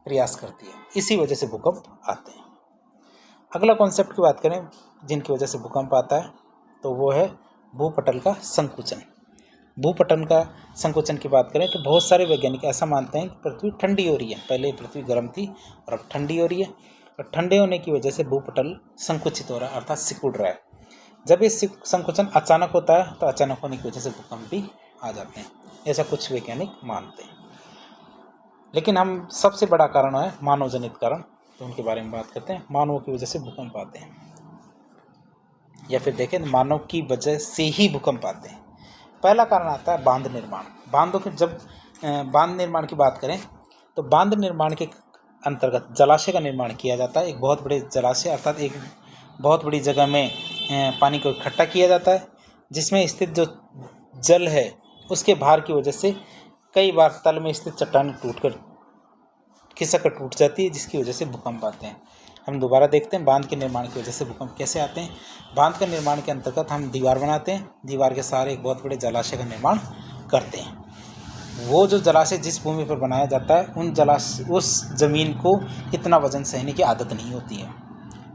Speaker 1: प्रयास करती है। इसी वजह से भूकंप आते हैं। अगला कॉन्सेप्ट की बात करें जिनकी वजह से भूकंप आता है तो वो है भूपटल का संकुचन। भूपटल का संकुचन की बात करें तो बहुत सारे वैज्ञानिक ऐसा मानते हैं कि पृथ्वी ठंडी हो रही है, पहले पृथ्वी गर्म थी और अब ठंडी हो रही है और ठंडे होने की वजह से भूपटल संकुचित हो रहा है अर्थात सिकुड़ रहा है। जब ये संकुचन अचानक होता है तो अचानक होने की वजह से भूकंप भी आ जाते हैं, ऐसा कुछ वैज्ञानिक मानते हैं। लेकिन हम सबसे बड़ा कारण है मानव जनित कारण, तो उनके बारे में बात करते हैं। मानवों की वजह से भूकंप आते हैं, या फिर देखें मानव की वजह से ही भूकंप आते हैं। पहला कारण आता है बांध निर्माण। जब बांध निर्माण की बात करें तो बांध निर्माण के अंतर्गत जलाशय का निर्माण किया जाता है। एक बहुत बड़े जलाशय अर्थात एक बहुत बड़ी जगह में पानी को इकट्ठा किया जाता है, जिसमें स्थित जो जल है उसके भार की वजह से कई बार तल में स्थित चट्टानें टूटकर खिसक कर टूट जाती है, जिसकी वजह से भूकंप आते हैं। हम दोबारा देखते हैं बांध के निर्माण की वजह से भूकंप कैसे आते हैं। बांध के निर्माण के अंतर्गत हम दीवार बनाते हैं, दीवार के सहारे एक बहुत बड़े जलाशय का निर्माण करते हैं। वो जो जलाशय जिस भूमि पर बनाया जाता है उस ज़मीन को इतना वजन सहने की आदत नहीं होती है,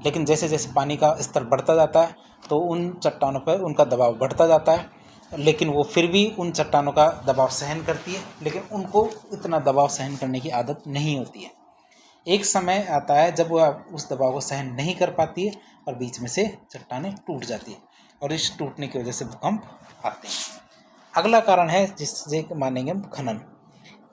Speaker 1: लेकिन जैसे जैसे पानी का स्तर बढ़ता जाता है तो उन चट्टानों पर उनका दबाव बढ़ता जाता है, लेकिन वो फिर भी उन चट्टानों का दबाव सहन करती है, लेकिन उनको इतना दबाव सहन करने की आदत नहीं होती है। एक समय आता है जब वह उस दबाव को सहन नहीं कर पाती है और बीच में से चट्टानें टूट जाती है, और इस टूटने की वजह से भूकंप आते हैं। अगला कारण है जिससे मानेंगे हम खनन।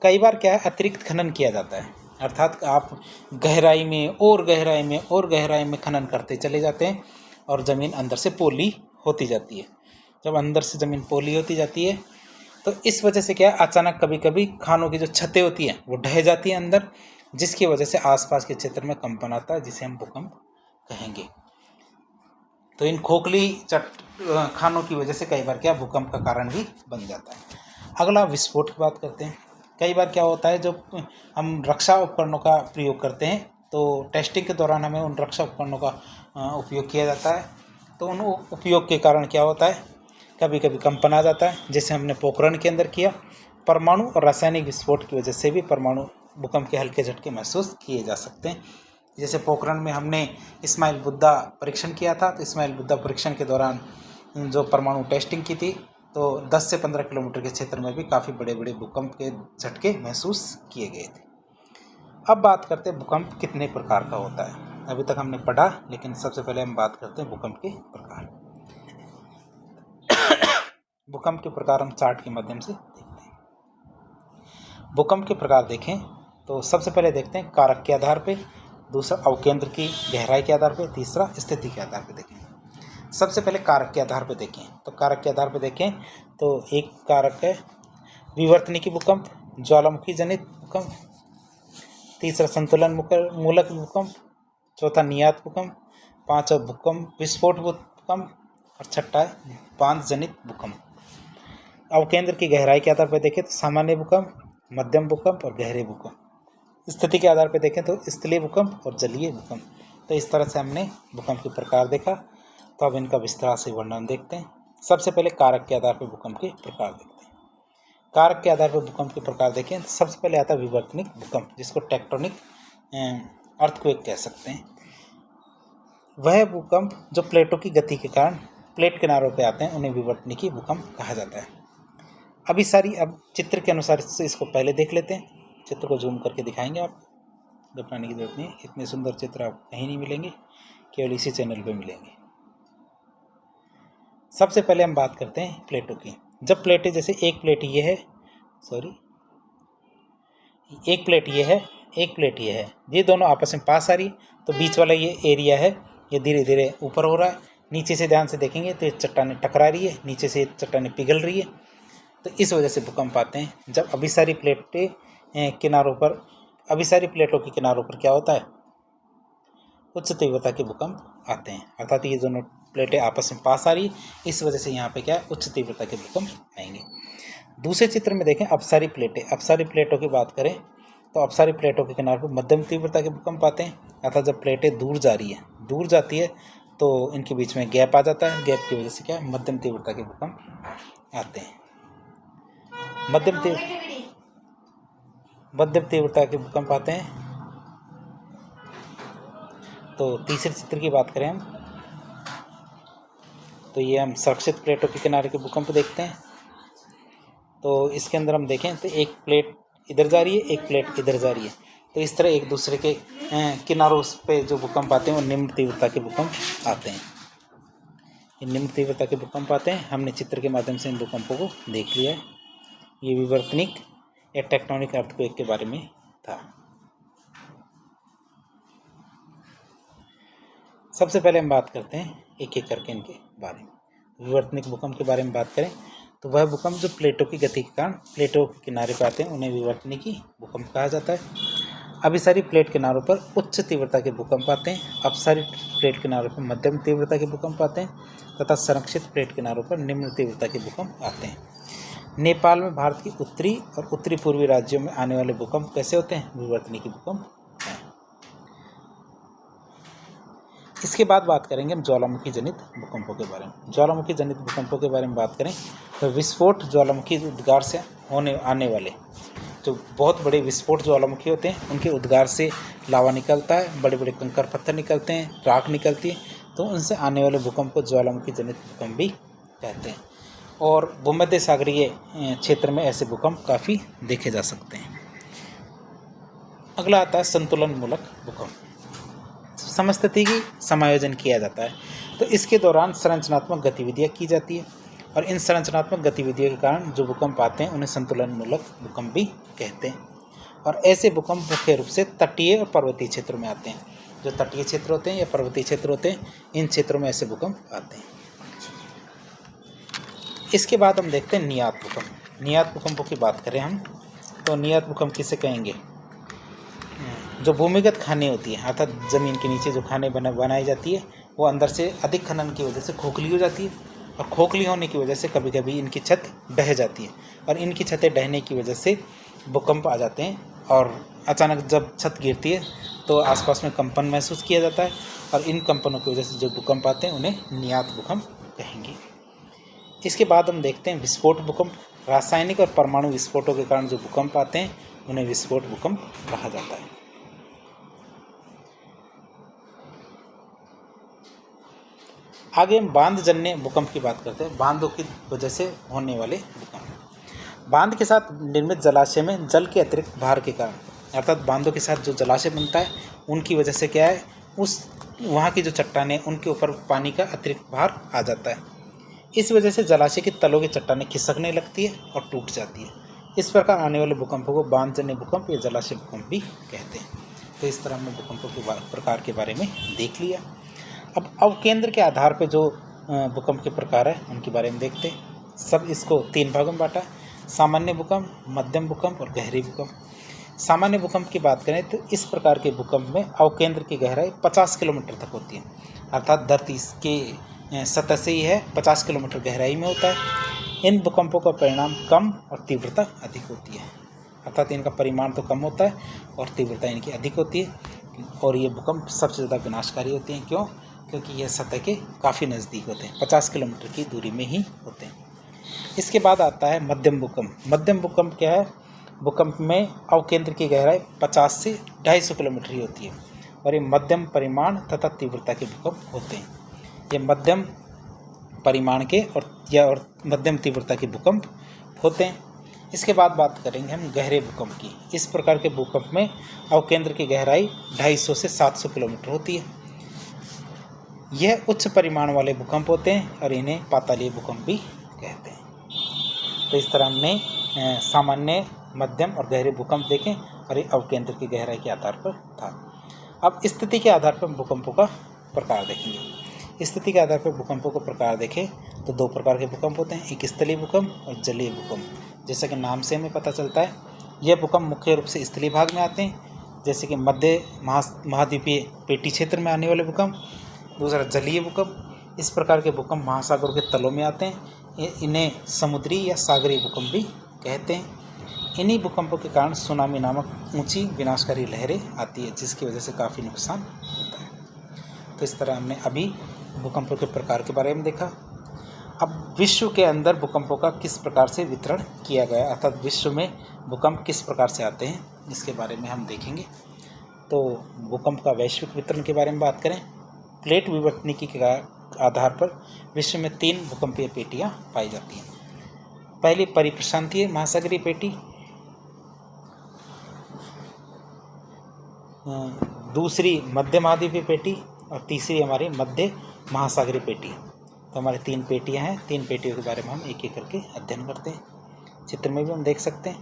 Speaker 1: कई बार क्या है, अतिरिक्त खनन किया जाता है, अर्थात आप गहराई में और गहराई में और गहराई में खनन करते चले जाते हैं और ज़मीन अंदर से पोली होती जाती है। जब अंदर से ज़मीन पोली होती जाती है तो इस वजह से क्या है, अचानक कभी कभी खानों की जो छतें होती हैं वो ढह जाती हैं अंदर, जिसकी वजह से आसपास के क्षेत्र में कंपन आता है, जिसे हम भूकंप कहेंगे। तो इन खोखली खानों की वजह से कई बार क्या भूकंप का कारण भी बन जाता है। अगला विस्फोट की बात करते हैं। कई बार क्या होता है, जब हम रक्षा उपकरणों का प्रयोग करते हैं तो टेस्टिंग के दौरान हमें उन रक्षा उपकरणों का उपयोग किया जाता है, तो उन उपयोग के कारण क्या होता है, कभी कभी कंपन आ जाता है, जैसे हमने पोखरण के अंदर किया। परमाणु और रासायनिक विस्फोट की वजह से भी परमाणु भूकंप के हल्के झटके महसूस किए जा सकते हैं। जैसे पोखरण में हमने इस्माइल बुद्धा परीक्षण किया था, तो इस्माइल बुद्धा परीक्षण के दौरान जो परमाणु टेस्टिंग की थी तो 10 से 15 किलोमीटर के क्षेत्र में भी काफ़ी बड़े बड़े भूकंप के झटके महसूस किए गए थे। अब बात करते हैं भूकंप कितने प्रकार का होता है। अभी तक हमने पढ़ा, लेकिन सबसे पहले हम बात करते हैं भूकंप के प्रकार। भूकंप के प्रकार हम चार्ट के माध्यम से देखते हैं। भूकंप के प्रकार देखें तो सबसे पहले देखते हैं कारक के आधार पर, दूसरा अवकेंद्र की गहराई के आधार पर, तीसरा स्थिति के आधार पर देखें। सबसे पहले कारक के आधार पर देखें तो कारक के आधार पर देखें तो एक कारक है विवर्तनिकी भूकंप, ज्वालामुखी जनित भूकंप, तीसरा संतुलन मूलक भूकंप, चौथा नियत भूकंप, पांचवा भूकंप विस्फोट भूकंप, और छठा है बांध जनित भूकंप। अवकेंद्र की गहराई के आधार पर देखें तो सामान्य भूकंप, मध्यम भूकंप और गहरे भूकंप। स्थिति के आधार पर देखें तो स्थलीय भूकंप और जलीय भूकंप। तो इस तरह से हमने भूकंप के प्रकार देखा। तो अब इनका विस्तार से वर्णन देखते हैं। सबसे पहले कारक के आधार पर भूकंप के प्रकार देखते हैं। कारक के आधार पर भूकंप के प्रकार देखें तो सबसे पहले आता है विवर्तनिक भूकंप, जिसको टेक्टोनिक अर्थक्वेक कह सकते हैं। वह भूकंप जो प्लेटों की गति के कारण प्लेट किनारों पर आते हैं उन्हें विवर्तनिकी भूकंप कहा जाता है। अब चित्र के अनुसार इसको पहले देख लेते हैं। चित्र को जूम करके दिखाएंगे, आप घबराने की जरूरत नहीं, इतने सुंदर चित्र आप कहीं नहीं मिलेंगे, केवल इसी चैनल पे मिलेंगे। सबसे पहले हम बात करते हैं प्लेटों की। जब प्लेटें, जैसे एक प्लेट ये है, एक प्लेट ये है, ये दोनों आपस में पास आ रही, तो बीच वाला ये एरिया है ये धीरे धीरे ऊपर हो रहा है। नीचे से ध्यान से देखेंगे तो ये चट्टानें टकरा रही है, नीचे से चट्टानें पिघल रही है। तो इस वजह से भूकंप आते हैं। जब अभिसारी प्लेटों के किनारों पर क्या होता है, उच्च तीव्रता के भूकंप आते हैं, अर्थात ये दोनों प्लेटें आपस में पास आ रही, इस वजह से यहाँ पे क्या है, उच्च तीव्रता के भूकंप आएंगे। दूसरे चित्र में देखें अपसारी प्लेटों की बात करें तो अपसारी प्लेटों के किनारे पर मध्यम तीव्रता के भूकंप आते हैं, अर्थात जब प्लेटें दूर जाती है तो इनके बीच में गैप आ जाता है, गैप की वजह से क्या मध्यम तीव्रता के भूकंप आते हैं। मध्यम तीव्रता के भूकंप आते हैं। तो तीसरे चित्र की बात करें हम तो ये हम सुरक्षित प्लेटों के किनारे के भूकंप देखते हैं। तो इसके अंदर हम देखें तो एक प्लेट इधर जा रही है, एक प्लेट इधर जा रही है, तो इस तरह एक दूसरे के किनारों पे जो भूकंप आते हैं वो निम्न तीव्रता के भूकंप आते हैं। ये निम्न तीव्रता के भूकंप आते हैं। हमने चित्र के माध्यम से इन भूकंपों को देख लिया है। ये विवर्तनिक या टेक्टोनिक अर्थक्वेक के बारे में था। सबसे पहले हम बात करते हैं एक एक करके इनके बारे में। विवर्तनिक भूकंप के बारे में बात करें तो वह भूकंप जो प्लेटों की गति के कारण प्लेटों के किनारे पर आते हैं उन्हें विवर्तनिकी भूकंप कहा जाता है। अभिसारी प्लेट किनारों पर उच्च तीव्रता के भूकंप आते हैं, अपसारी प्लेट किनारों पर मध्यम तीव्रता के भूकंप आते हैं तथा संरक्षित प्लेट किनारों पर निम्न तीव्रता के भूकंप आते हैं। नेपाल में भारत की उत्तरी और उत्तरी पूर्वी राज्यों में आने वाले भूकंप कैसे होते हैं? विवर्तनिकी भूकंप हैं। इसके बाद बात करेंगे हम ज्वालामुखी जनित भूकंपों के बारे में। ज्वालामुखी जनित भूकंपों के बारे में बात करें तो विस्फोट ज्वालामुखी उद्गार से आने वाले जो बहुत बड़े विस्फोट ज्वालामुखी होते हैं, उनके उद्गार से लावा निकलता है, बड़े बड़े कंकर पत्थर निकलते हैं, राख निकलती है, तो उनसे आने वाले भूकंप को ज्वालामुखी जनित भूकंप भी कहते हैं। और भूमध्य सागरीय क्षेत्र में ऐसे भूकंप काफ़ी देखे जा सकते हैं। अगला आता है संतुलन मूलक भूकंप। समस्थिति की समायोजन किया जाता है, तो इसके दौरान संरचनात्मक गतिविधियाँ की जाती है और इन संरचनात्मक गतिविधियों के कारण जो भूकंप आते हैं उन्हें संतुलन मूलक भूकंप भी कहते हैं। और ऐसे भूकंप मुख्य रूप से तटीय और पर्वतीय क्षेत्रों में आते हैं। जो तटीय क्षेत्र होते हैं या पर्वतीय क्षेत्र होते हैं, इन क्षेत्रों में ऐसे भूकंप आते हैं। इसके बाद हम देखते हैं नियत भूकंप। नियत भूकंपों की बात करें हम तो नियत भूकंप किसे कहेंगे? जो भूमिगत खानें होती हैं, अर्थात ज़मीन के नीचे जो खानें बनाई जाती है, वो अंदर से अधिक खनन की वजह से खोखली हो जाती है और खोखली होने की वजह से कभी कभी इनकी छत ढह जाती है और इनकी छतें ढहने की वजह से भूकंप आ जाते हैं और अचानक जब छत गिरती है तो आसपास में कंपन महसूस किया जाता है और इन कंपनों की वजह से जो भूकंप आते हैं उन्हें नियत भूकंप कहेंगे। इसके बाद हम देखते हैं विस्फोट भूकंप। रासायनिक और परमाणु विस्फोटों के कारण जो भूकंप आते हैं उन्हें विस्फोट भूकंप कहा जाता है। आगे हम बांध जन्य भूकंप की बात करते हैं। बांधों की वजह से होने वाले भूकंप। बांध के साथ निर्मित जलाशय में जल के अतिरिक्त भार के कारण, अर्थात बांधों के साथ जो जलाशय बनता है उनकी वजह से क्या है, उस वहाँ की जो चट्टानें उनके ऊपर पानी का अतिरिक्त भार आ जाता है। इस वजह से जलाशय के तलों की चट्टानें खिसकने लगती है और टूट जाती है। इस प्रकार आने वाले भूकंपों को बांधजन्य भूकंप या जलाशय भूकंप भी कहते हैं। तो इस तरह हमने भूकंपों के प्रकार के बारे में देख लिया। अब अवकेंद्र के आधार पर जो भूकंप के प्रकार है उनके बारे में देखते हैं। सब इसको 3 भागों में बांटा: सामान्य भूकंप, मध्यम भूकंप और गहरे भूकंप। सामान्य भूकंप की बात करें तो इस प्रकार के भूकंप में अवकेंद्र की गहराई 50 किलोमीटर तक होती है, अर्थात धरती के सतह से ही है 50 किलोमीटर गहराई में होता है। इन भूकंपों का परिणाम कम और तीव्रता अधिक होती है, अर्थात इनका परिमाण तो कम होता है और तीव्रता इनकी अधिक होती है। और ये भूकंप सबसे ज़्यादा विनाशकारी होते हैं। क्यों? क्योंकि यह सतह के काफ़ी नज़दीक होते हैं, 50 किलोमीटर की दूरी में ही होते हैं। इसके बाद आता है मध्यम भूकंप। मध्यम भूकंप क्या है? भूकंप में अवकेंद्र की गहराई 50 से 250 किलोमीटर ही होती है और ये मध्यम परिमाण तथा तीव्रता के भूकंप होते हैं। ये मध्यम परिमाण के और मध्यम तीव्रता के भूकंप होते हैं। इसके बाद बात करेंगे हम गहरे भूकंप की। इस प्रकार के भूकंप में अवकेंद्र की गहराई 250 से 700 किलोमीटर होती है। यह उच्च परिमाण वाले भूकंप होते हैं और इन्हें पातालीय भूकंप भी कहते हैं। तो इस तरह हमने सामान्य, मध्यम और गहरे भूकंप देखें और ये अवकेंद्र की गहराई के आधार पर था। अब स्थिति के आधार पर भूकंपों का प्रकार देखेंगे। स्थिति के आधार पर भूकंपों को प्रकार देखें तो 2 प्रकार के भूकंप होते हैं, एक स्थलीय भूकंप और जलीय भूकंप। जैसा कि नाम से हमें पता चलता है, यह भूकंप मुख्य रूप से स्थलीय भाग में आते हैं, जैसे कि मध्य महाद्वीपीय पेटी क्षेत्र में आने वाले भूकंप। दूसरा जलीय भूकंप। इस प्रकार के भूकंप महासागरों के तलों में आते हैं। इन्हें समुद्री या सागरीय भूकंप भी कहते हैं। इन्हीं भूकंपों के कारण सुनामी नामक ऊंची विनाशकारी लहरें आती है, जिसकी वजह से काफ़ी नुकसान होता है। तो इस तरह हमने अभी भूकंपों के प्रकार के बारे में देखा। अब विश्व के अंदर भूकंपों का किस प्रकार से वितरण किया गया, अर्थात विश्व में भूकंप किस प्रकार से आते हैं, इसके बारे में हम देखेंगे। तो भूकंप का वैश्विक वितरण के बारे में बात करें। प्लेट विवर्तनिकी के आधार पर विश्व में 3 भूकंपीय पेटियां पाई जाती हैं। पहली परिप्रशांतीय महासागरीय पेटी, दूसरी मध्य महाद्वीपीय पेटी और तीसरी हमारी मध्य महासागरीय पेटी। तो हमारे 3 पेटियां हैं। 3 पेटियों के बारे में हम एक एक करके अध्ययन करते हैं। चित्र में भी हम देख सकते हैं,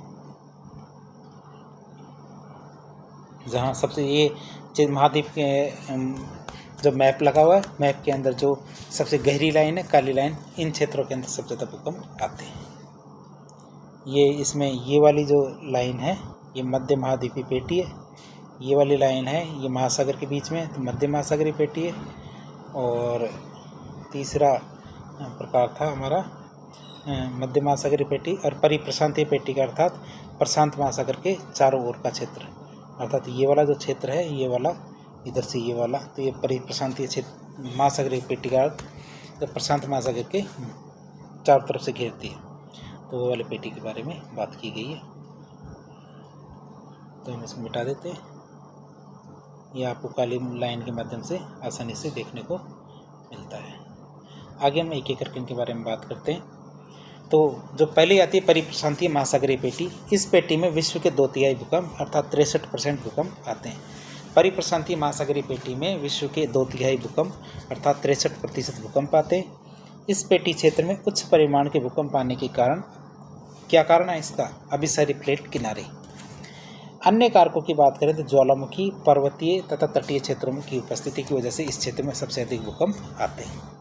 Speaker 1: जहाँ सबसे ये महाद्वीप के जो मैप लगा हुआ है, मैप के अंदर जो सबसे गहरी लाइन है, काली लाइन, इन क्षेत्रों के अंदर सबसे ज़्यादा भूकंप आते हैं। ये इसमें ये वाली जो लाइन है ये मध्य महाद्वीपीय पेटी है, ये वाली लाइन है ये महासागर के बीच में, तो मध्य महासागरीय पेटी है। और तीसरा प्रकार था हमारा मध्य महासागरीय पेटी और परिप्रशांतीय पेटी का अर्थात प्रशांत महासागर के चारों ओर का क्षेत्र, अर्थात ये वाला जो क्षेत्र है, ये वाला इधर से ये वाला, तो ये परिप्रशांतीय क्षेत्र महासागरीय पेटी का अर्थ तो प्रशांत महासागर के चारों तरफ से घेरती है, तो वो वाली पेटी के बारे में बात की गई है। तो हम इसको मिटा देते हैं, ये आपको काली लाइन के माध्यम से आसानी से देखने को मिलता है। आगे हम एक एक करके इनके बारे में बात करते हैं। तो जो पहले आती है परिप्रशांतीय महासागरीय पेटी, इस पेटी में विश्व के 2/3 भूकंप अर्थात 63% भूकंप आते हैं। परिप्रशांतीय महासागरीय पेटी में विश्व के 2/3 भूकंप अर्थात 63% भूकंप आते हैं। इस पेटी क्षेत्र में उच्च परिमाण के भूकंप आने के कारण, क्या कारण है इसका? अभिसारी प्लेट किनारे। अन्य कारकों की बात करें तो ज्वालामुखी, पर्वतीय तथा तटीय क्षेत्रों की उपस्थिति की वजह से इस क्षेत्र में सबसे अधिक भूकंप आते हैं।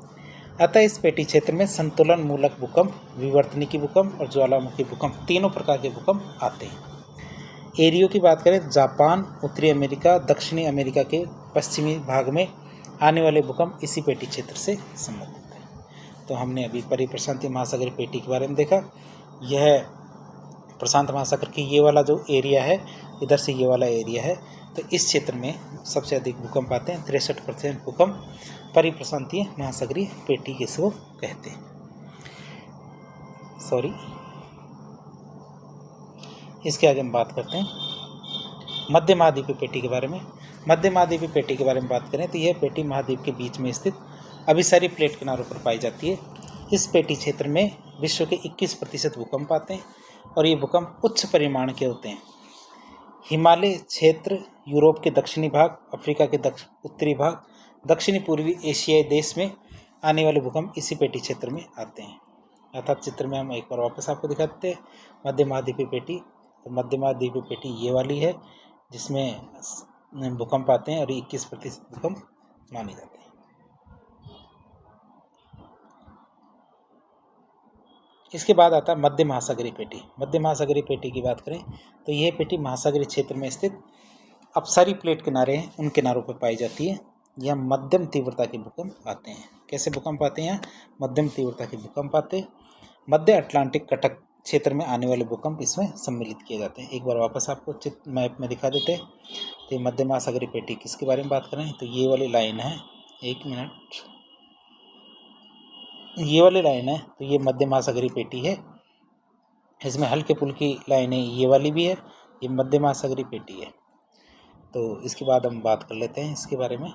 Speaker 1: अतः इस पेटी क्षेत्र में संतुलन मूलक भूकंप, विवर्तनिकी भूकंप और ज्वालामुखी भूकंप तीनों प्रकार के भूकंप आते हैं। एरियो की बात करें, जापान, उत्तरी अमेरिका, दक्षिणी अमेरिका के पश्चिमी भाग में आने वाले भूकंप इसी पेटी क्षेत्र से संबंधित हैं। तो हमने अभी परिप्रशांतीय महासागरीय पेटी के बारे में देखा। यह प्रशांत महासागर की ये वाला जो एरिया है, इधर से ये वाला एरिया है, तो इस क्षेत्र में सबसे अधिक भूकंप आते हैं। 63% भूकंप परिप्रशांतीय महासागरीय पेटी किसको कहते हैं। इसके आगे हम बात करते हैं मध्य महाद्वीपीय पेटी के बारे में। मध्य महाद्वीपीय पेटी के बारे में बात करें तो यह पेटी महाद्वीप के बीच में स्थित अभिसारी प्लेट किनारों पर पाई जाती है। इस पेटी क्षेत्र में विश्व के 21% भूकंप आते हैं और ये भूकंप उच्च परिमाण के होते हैं। हिमालय क्षेत्र, यूरोप के दक्षिणी भाग, अफ्रीका के उत्तरी भाग, दक्षिणी पूर्वी एशियाई देश में आने वाले भूकंप इसी पेटी क्षेत्र में आते हैं। अर्थात चित्र में हम एक बार वापस आपको दिखाते हैं मध्य महाद्वीपीय पेटी। तो मध्य महाद्वीपीय पेटी ये वाली है जिसमें भूकंप आते हैं और 21% भूकंप माने जाते हैं। इसके बाद आता है मध्य महासागरीय पेटी। मध्य महासागरीय पेटी की बात करें तो यह पेटी महासागरीय क्षेत्र में स्थित अपसारी प्लेट किनारे हैं, उन किनारों पर पाई जाती है। यह मध्यम तीव्रता के भूकंप आते हैं। कैसे भूकंप आते हैं? मध्यम तीव्रता के भूकंप आते हैं। मध्य अटलांटिक कटक क्षेत्र में आने वाले भूकंप इसमें सम्मिलित किए जाते हैं। एक बार वापस आपको चित्र मैप में दिखा देते हैं। तो मध्य महासागरीय पेटी किसके बारे में बात करें तो ये वाली लाइन है, एक मिनट, ये वाली लाइन है, तो ये मध्य महासागरीय पेटी है। इसमें हल्के पुल्की लाइनें ये वाली भी है, ये मध्य महासागरीय पेटी है। तो इसके बाद हम बात कर लेते हैं इसके बारे में।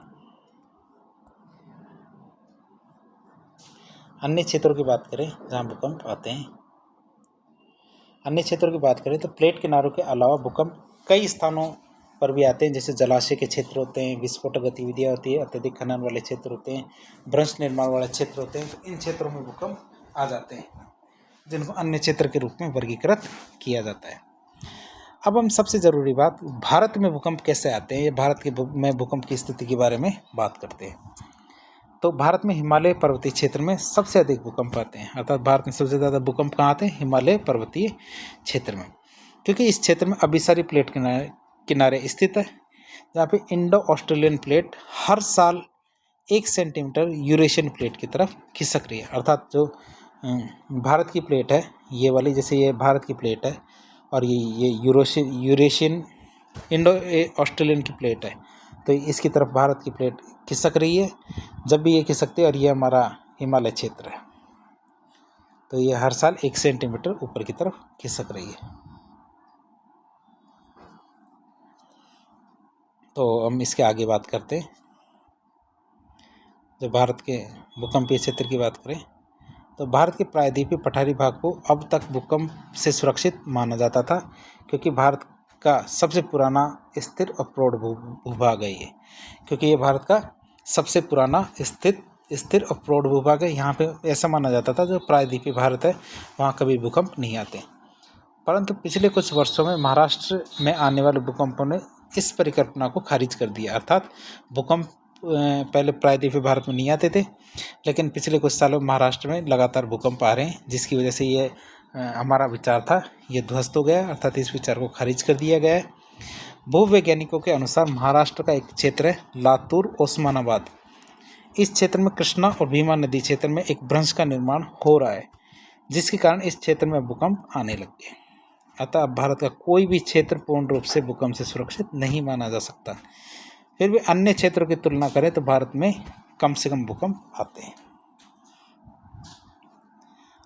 Speaker 1: अन्य क्षेत्रों की बात करें जहाँ भूकंप आते हैं, अन्य क्षेत्रों की बात करें तो प्लेट किनारों के अलावा भूकंप कई स्थानों पर भी आते हैं। जैसे जलाशय के क्षेत्र होते हैं, विस्फोटक गतिविधियाँ होती है, अत्यधिक खनन वाले क्षेत्र होते हैं, भ्रंश निर्माण वाले क्षेत्र होते हैं। तो इन क्षेत्रों में भूकंप आ जाते हैं जिनको अन्य क्षेत्र के रूप में वर्गीकृत किया जाता है। अब हम सबसे ज़रूरी बात, भारत में भूकंप कैसे आते हैं, ये भारत के में भूकंप की स्थिति के बारे में बात करते हैं। तो भारत में हिमालय पर्वतीय क्षेत्र में सबसे अधिक भूकंप आते हैं। अर्थात भारत में सबसे ज़्यादा भूकंप कहाँ आते हैं? हिमालय पर्वतीय क्षेत्र में, क्योंकि इस क्षेत्र में अभिसारी प्लेट किनारे स्थित है, जहाँ पे इंडो ऑस्ट्रेलियन प्लेट हर साल 1 सेंटीमीटर यूरेशियन प्लेट की तरफ खिसक रही है। अर्थात जो भारत की प्लेट है ये वाली, जैसे ये भारत की प्लेट है और ये यूरेशियन इंडो ऑस्ट्रेलियन की प्लेट है, तो इसकी तरफ भारत की प्लेट खिसक रही है। जब भी ये खिसकती है, और ये हमारा हिमालय क्षेत्र है, तो ये हर साल 1 सेंटीमीटर ऊपर की तरफ खिसक रही है। तो हम इसके आगे बात करते हैं। जब भारत के भूकंपीय क्षेत्र की बात करें तो भारत के प्रायद्वीपीय पठारी भाग को अब तक भूकंप से सुरक्षित माना जाता था, क्योंकि भारत का सबसे पुराना स्थिर और प्रौढ़ भूभाग है ये, क्योंकि ये भारत का सबसे पुराना स्थिर और प्रौढ़ भूभाग है। यहाँ पे ऐसा माना जाता था जो प्रायद्वीपीय भारत है वहाँ कभी भूकंप नहीं आते। परंतु पिछले कुछ वर्षों में महाराष्ट्र में आने वाले भूकंपों ने इस परिकल्पना को खारिज कर दिया। अर्थात भूकंप पहले प्रायद्वीपीय भारत में नहीं आते थे, लेकिन पिछले कुछ सालों में महाराष्ट्र में लगातार भूकंप आ रहे हैं, जिसकी वजह से ये हमारा विचार था ये ध्वस्त हो गया। अर्थात इस विचार को खारिज कर दिया गया है। भूवैज्ञानिकों के अनुसार महाराष्ट्र का एक क्षेत्र है लातूर ओस्मानाबाद। इस क्षेत्र में कृष्णा और भीमा नदी क्षेत्र में एक भ्रंश का निर्माण हो रहा है, जिसके कारण इस क्षेत्र में भूकंप आने लग गए। अतः अब भारत का कोई भी क्षेत्र पूर्ण रूप से भूकंप से सुरक्षित नहीं माना जा सकता। फिर भी अन्य क्षेत्रों की तुलना करें तो भारत में कम से कम भूकंप आते हैं।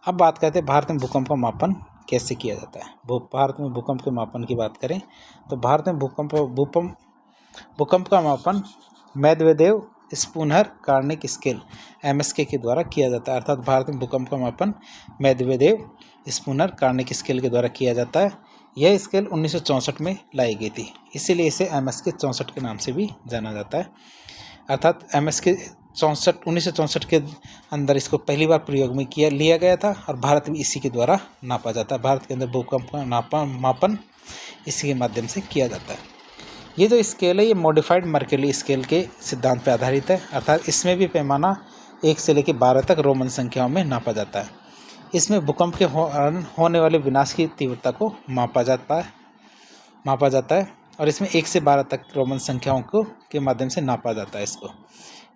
Speaker 1: अब बात करते हैं भारत में भूकंप का मापन कैसे किया जाता है। भारत में भूकंप के मापन की बात करें तो भारत में भूकंप का मापन Medvedev Spooner Karnik scale MSK के द्वारा किया जाता है। अर्थात भारत में भूकंप का मापन मेदवेदेव स्पूनर कार्निक स्केल के द्वारा किया जाता है। यह स्केल 1964 में लाई गई थी, इसीलिए इसे MSK 64 के नाम से भी जाना जाता है। अर्थात MSK 1964 के अंदर इसको पहली बार प्रयोग में लिया गया था और भारत में इसी के द्वारा नापा जाता है। भारत के अंदर भूकंप का मापन इसी के माध्यम से किया जाता है। ये जो स्केल है ये मॉडिफाइड मर्करी स्केल के सिद्धांत पर आधारित है। अर्थात इसमें भी पैमाना 1 से लेकर 12 तक रोमन संख्याओं में नापा जाता है। इसमें भूकंप के होने वाले विनाश की तीव्रता को मापा जाता है और इसमें 1 से 12 तक रोमन संख्याओं के माध्यम से नापा जाता है।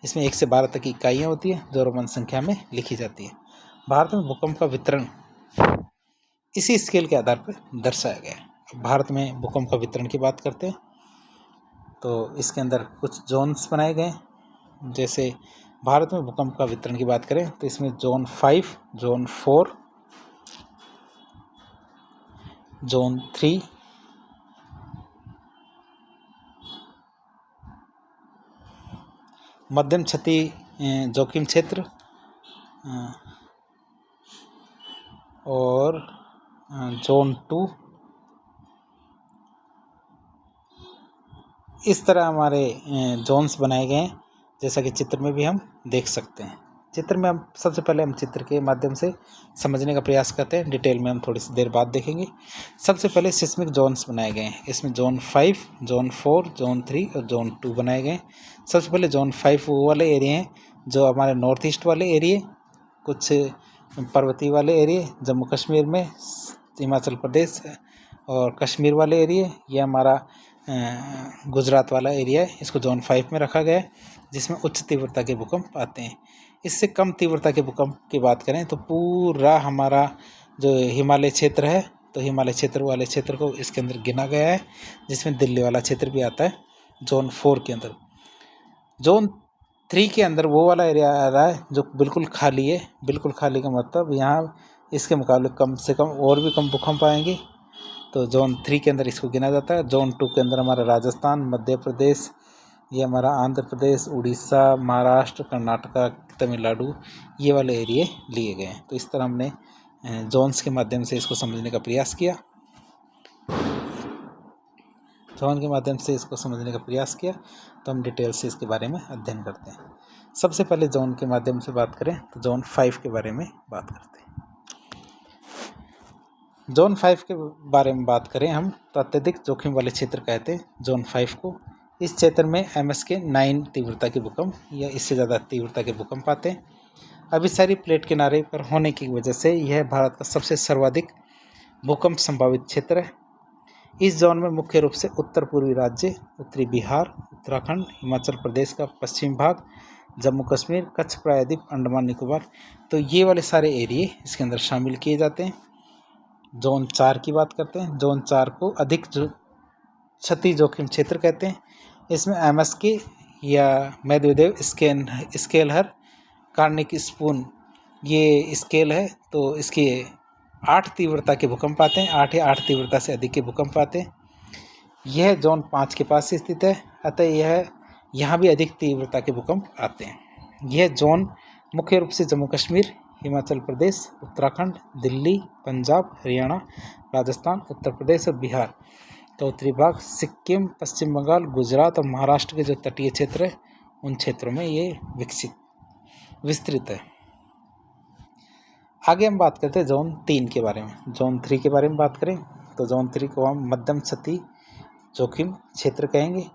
Speaker 1: इसमें 1 से 12 तक की इकाइयाँ होती हैं जो रोमन संख्या में लिखी जाती है। भारत में भूकंप का वितरण इसी स्केल के आधार पर दर्शाया गया है। भारत में भूकंप का वितरण की बात करते हैं तो इसके अंदर कुछ जोन्स बनाए गए। जैसे भारत में भूकंप का वितरण की बात करें तो इसमें जोन 5, जोन 4, जोन 3, मध्यम क्षति जोखिम क्षेत्र और जोन 2, इस तरह हमारे जोन्स बनाए गए हैं, जैसा कि चित्र में भी हम देख सकते हैं। चित्र में हम सबसे पहले चित्र के माध्यम से समझने का प्रयास करते हैं, डिटेल में हम थोड़ी सी देर बाद देखेंगे। सबसे पहले सिस्मिक जोन्स बनाए गए हैं। इसमें जोन 5, जोन 4, जोन 3 और जोन 2 बनाए गए हैं। सबसे पहले जोन 5 वो वाले एरिया हैं जो हमारे नॉर्थ ईस्ट वाले एरिया, कुछ पर्वतीय वाले एरिया जम्मू कश्मीर में, हिमाचल प्रदेश और कश्मीर वाले एरिया, यह हमारा गुजरात वाला एरिया है। इसको जोन 5 में रखा गया है, जिसमें उच्च तीव्रता के भूकंप आते हैं। इससे कम तीव्रता के भूकंप की बात करें तो पूरा हमारा जो हिमालय क्षेत्र है, तो हिमालय क्षेत्र वाले क्षेत्र को इसके अंदर गिना गया है, जिसमें दिल्ली वाला क्षेत्र भी आता है जोन 4 के अंदर। जोन 3 के अंदर वो वाला एरिया आ रहा है जो बिल्कुल खाली है। बिल्कुल खाली का मतलब यहाँ इसके मुकाबले कम से कम और भी कम भूकंप आएंगे, तो जोन 3 के अंदर इसको गिना जाता है। जोन 2 के अंदर हमारा राजस्थान, मध्य प्रदेश, ये हमारा आंध्र प्रदेश, उड़ीसा, महाराष्ट्र, कर्नाटका, तमिलनाडु, ये वाले एरिए लिए गए हैं। तो इस तरह हमने जोन्स के माध्यम से इसको समझने का प्रयास किया। जोन के माध्यम से इसको समझने का प्रयास किया तो हम डिटेल से इसके बारे में अध्ययन करते हैं। सबसे पहले जोन के माध्यम से बात करें तो जोन 5 के बारे में बात करते हैं। जोन 5 के बारे में बात करें हम तो अत्यधिक जोखिम वाले क्षेत्र कहते हैं जोन 5 को। इस क्षेत्र में MSK 9 तीव्रता के भूकंप या इससे ज़्यादा तीव्रता के भूकंप आते हैं। अभिसारी प्लेट किनारे पर होने की वजह से यह भारत का सबसे सर्वाधिक भूकंप संभावित क्षेत्र है। इस जोन में मुख्य रूप से उत्तर पूर्वी राज्य, उत्तरी बिहार, उत्तराखंड, हिमाचल प्रदेश का पश्चिम भाग, जम्मू कश्मीर, कच्छ, प्रायद्वीप, अंडमान निकोबार, तो ये वाले सारे एरिए इसके अंदर शामिल किए जाते हैं। जोन 4 की बात करते हैं। जोन 4 को अधिक क्षति जोखिम क्षेत्र कहते हैं। इसमें MSK या मेदवेदेव स्केलर कार्निक स्पून ये स्केल है, तो इसके 8 तीव्रता के भूकंप आते हैं। 8 या 8 तीव्रता से अधिक के भूकंप आते हैं। यह जोन 5 के पास स्थित है, अतः यहाँ भी अधिक तीव्रता के भूकंप आते हैं। यह जोन मुख्य रूप से जम्मू कश्मीर, हिमाचल प्रदेश, उत्तराखंड, दिल्ली, पंजाब, हरियाणा, राजस्थान, उत्तर प्रदेश और बिहार का उत्तरी भाग, सिक्किम, पश्चिम बंगाल, गुजरात और महाराष्ट्र के जो तटीय क्षेत्र है उन क्षेत्रों में ये विस्तृत है। आगे हम बात करते हैं जोन 3 के बारे में। जोन 3 के बारे में बात करें तो जोन 3 को हम मध्यम क्षति जोखिम क्षेत्र कहेंगे।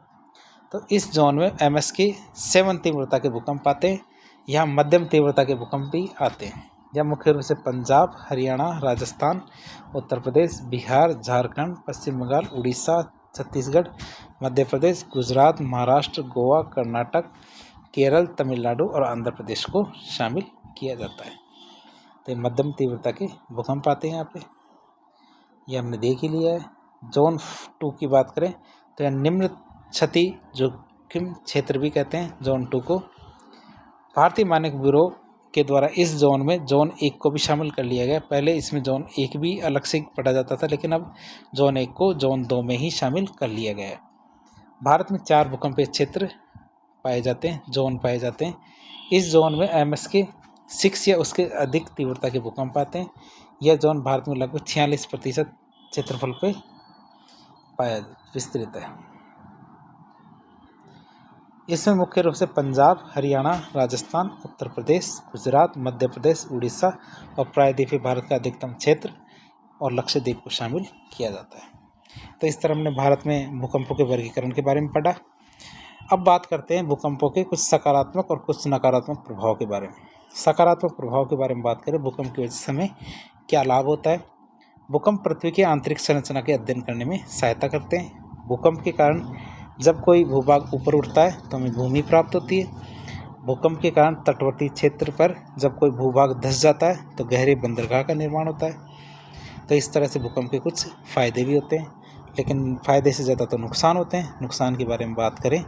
Speaker 1: तो इस जोन में MSK 7 तीव्रता के भूकंप आते हैं। यहाँ मध्यम तीव्रता के भूकंप भी आते हैं। यह मुख्य रूप से पंजाब, हरियाणा, राजस्थान, उत्तर प्रदेश, बिहार, झारखंड, पश्चिम बंगाल, उड़ीसा, छत्तीसगढ़, मध्य प्रदेश, गुजरात, महाराष्ट्र, गोवा, कर्नाटक, केरल, तमिलनाडु और आंध्र प्रदेश को शामिल किया जाता है। तो ये मध्यम तीव्रता के भूकंप आते हैं यहाँ पे, ये हमने देख ही लिया है। जोन 2 की बात करें तो यह निम्न क्षति जोखिम क्षेत्र भी कहते हैं जोन 2 को। भारतीय मानक ब्यूरो के द्वारा इस जोन में जोन 1 को भी शामिल कर लिया गया। पहले इसमें जोन 1 भी अलग से पढ़ा जाता था, लेकिन अब जोन 1 को जोन 2 में ही शामिल कर लिया गया है। भारत में 4 भूकंपीय क्षेत्र पाए जाते हैं, जोन पाए जाते हैं। इस जोन में MSK 6 या उसके अधिक तीव्रता के भूकंप आते हैं। यह जोन भारत में लगभग 46% क्षेत्रफल पे पाया विस्तृत है। इसमें मुख्य रूप से पंजाब, हरियाणा, राजस्थान, उत्तर प्रदेश, गुजरात, मध्य प्रदेश, उड़ीसा और प्रायद्वीपीय भारत का अधिकतम क्षेत्र और लक्षद्वीप को शामिल किया जाता है। तो इस तरह हमने भारत में भूकंपों के वर्गीकरण के बारे में पढ़ा। अब बात करते हैं भूकंपों के कुछ सकारात्मक और कुछ नकारात्मक प्रभाव के बारे में। सकारात्मक प्रभाव के बारे में बात करें, भूकंप की वजह से हमें क्या लाभ होता है। भूकंप पृथ्वी की आंतरिक संरचना के अध्ययन करने में सहायता करते हैं। भूकंप के कारण जब कोई भूभाग ऊपर उठता है तो हमें भूमि प्राप्त होती है। भूकंप के कारण तटवर्ती क्षेत्र पर जब कोई भूभाग धंस जाता है तो गहरे बंदरगाह का निर्माण होता है। तो इस तरह से भूकंप के कुछ फ़ायदे भी होते हैं, लेकिन फ़ायदे से ज़्यादा तो नुकसान होते हैं। नुकसान के बारे में बात करें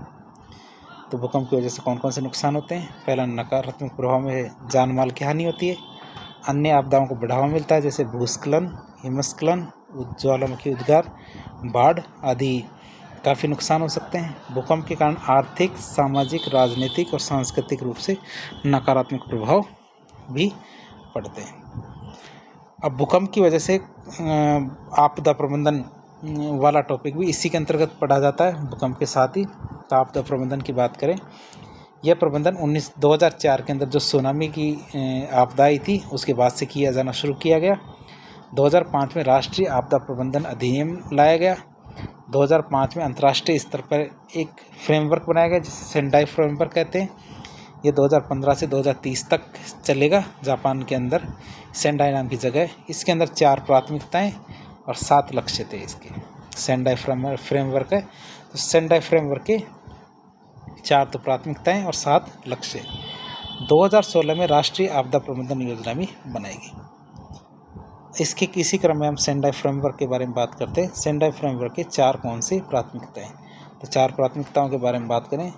Speaker 1: तो भूकंप की वजह से कौन कौन से नुकसान होते हैं। पहला, नकारात्मक प्रभाव में जान माल की हानि होती है। अन्य आपदाओं को बढ़ावा मिलता है, जैसे भूस्खलन, हिमस्खलन, ज्वालामुखी उद्गार, बाढ़ आदि काफ़ी नुकसान हो सकते हैं। भूकंप के कारण आर्थिक, सामाजिक, राजनीतिक और सांस्कृतिक रूप से नकारात्मक प्रभाव भी पड़ते हैं। अब भूकंप की वजह से आपदा प्रबंधन वाला टॉपिक भी इसी के अंतर्गत पढ़ा जाता है भूकंप के साथ ही। तो आपदा प्रबंधन की बात करें, यह प्रबंधन 2004 के अंदर जो सुनामी की आपदा आई थी उसके बाद से किया जाना शुरू किया गया। 2005 में राष्ट्रीय आपदा प्रबंधन अधिनियम लाया गया। 2005 में अंतर्राष्ट्रीय स्तर पर एक फ्रेमवर्क बनाया गया जिसे सेंडाई फ्रेमवर्क कहते हैं। ये 2015 से 2030 तक चलेगा जापान के अंदर, सेंडाई नाम की जगह। इसके अंदर 4 प्राथमिकताएं और 7 लक्ष्य थे। इसके सेंडाई फ्रेमवर्क है, तो सेंडाई फ्रेमवर्क के 4 तो प्राथमिकताएं और 7 लक्ष्य 2016 में राष्ट्रीय आपदा प्रबंधन योजना भी बनाएगी। इसके किसी क्रम में हम सेंडाई फ्रेमवर्क के बारे में बात करते हैं। सेंडाई फ्रेमवर्क के 4 कौन सी प्राथमिकताएं, तो 4 प्राथमिकताओं के बारे में बात करें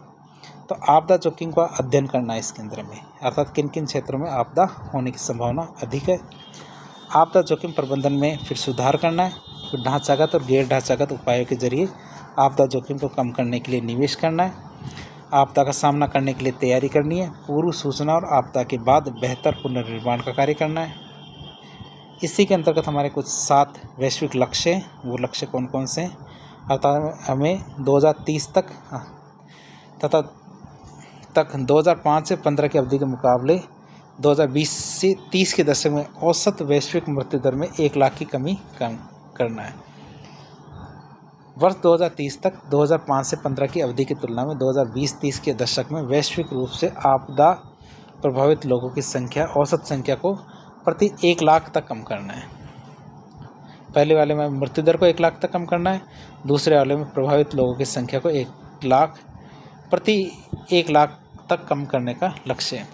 Speaker 1: तो आपदा जोखिम का अध्ययन करना है इसके अंदर में, अर्थात किन किन क्षेत्रों में आपदा होने की संभावना अधिक है। आपदा जोखिम प्रबंधन में फिर सुधार करना है, फिर ढांचागत और गैर ढांचागत उपायों के जरिए आपदा जोखिम को कम करने के लिए निवेश करना है। आपदा का सामना करने के लिए तैयारी करनी है। पूर्व सूचना और आपदा के बाद बेहतर पुनर्निर्माण का कार्य करना है। इसी के अंतर्गत हमारे कुछ 7 वैश्विक लक्ष्य हैं। वो लक्ष्य कौन कौन से हैं, अर्थात हमें 2030 तक 2005 से 15 की अवधि के मुकाबले 2020 से 30 के दशक में औसत वैश्विक मृत्यु दर में 1 लाख की कमी कम करना है। वर्ष 2030 तक 2005 से 15 की अवधि की तुलना में 2020-30 के दशक में वैश्विक रूप से आपदा प्रभावित लोगों की संख्या, औसत संख्या को प्रति 1 लाख तक कम करना है। पहले वाले में मृत्यु दर को 1 लाख तक कम करना है, दूसरे वाले में प्रभावित लोगों की संख्या को 1 लाख प्रति 1 लाख तक कम करने का लक्ष्य है।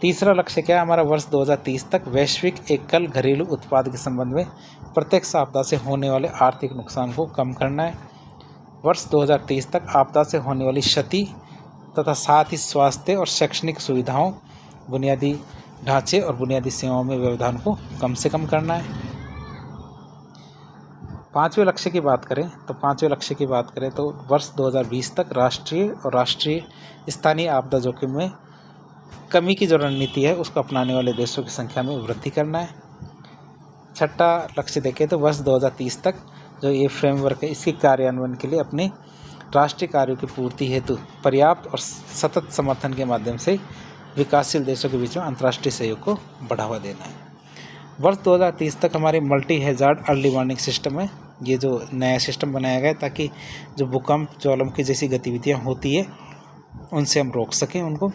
Speaker 1: तीसरा लक्ष्य क्या है हमारा, वर्ष 2030 तक वैश्विक एकल घरेलू उत्पाद के संबंध में प्रत्यक्ष आपदा से होने वाले आर्थिक नुकसान को कम करना है। वर्ष 2030 तक आपदा से होने वाली क्षति तथा साथ ही स्वास्थ्य और शैक्षणिक सुविधाओं, बुनियादी ढांचे और बुनियादी सेवाओं में व्यवधान को कम से कम करना है। पांचवें लक्ष्य की बात करें तो वर्ष 2020 तक राष्ट्रीय और राष्ट्रीय स्थानीय आपदा जोखिम में कमी की जो रणनीति है उसको अपनाने वाले देशों की संख्या में वृद्धि करना है। छठा लक्ष्य देखें तो वर्ष 2030 तक जो ये फ्रेमवर्क है इसके कार्यान्वयन के लिए अपने राष्ट्रीय कार्यों की पूर्ति हेतु पर्याप्त और सतत समर्थन के माध्यम से विकासशील देशों के बीच में अंतर्राष्ट्रीय सहयोग को बढ़ावा देना है। वर्ष 2030 तक हमारी multi hazard early warning system है, ये जो नया सिस्टम बनाया गया ताकि जो भूकंप, ज्वालामुखी जैसी गतिविधियाँ होती है उनसे हम रोक सकें उनको।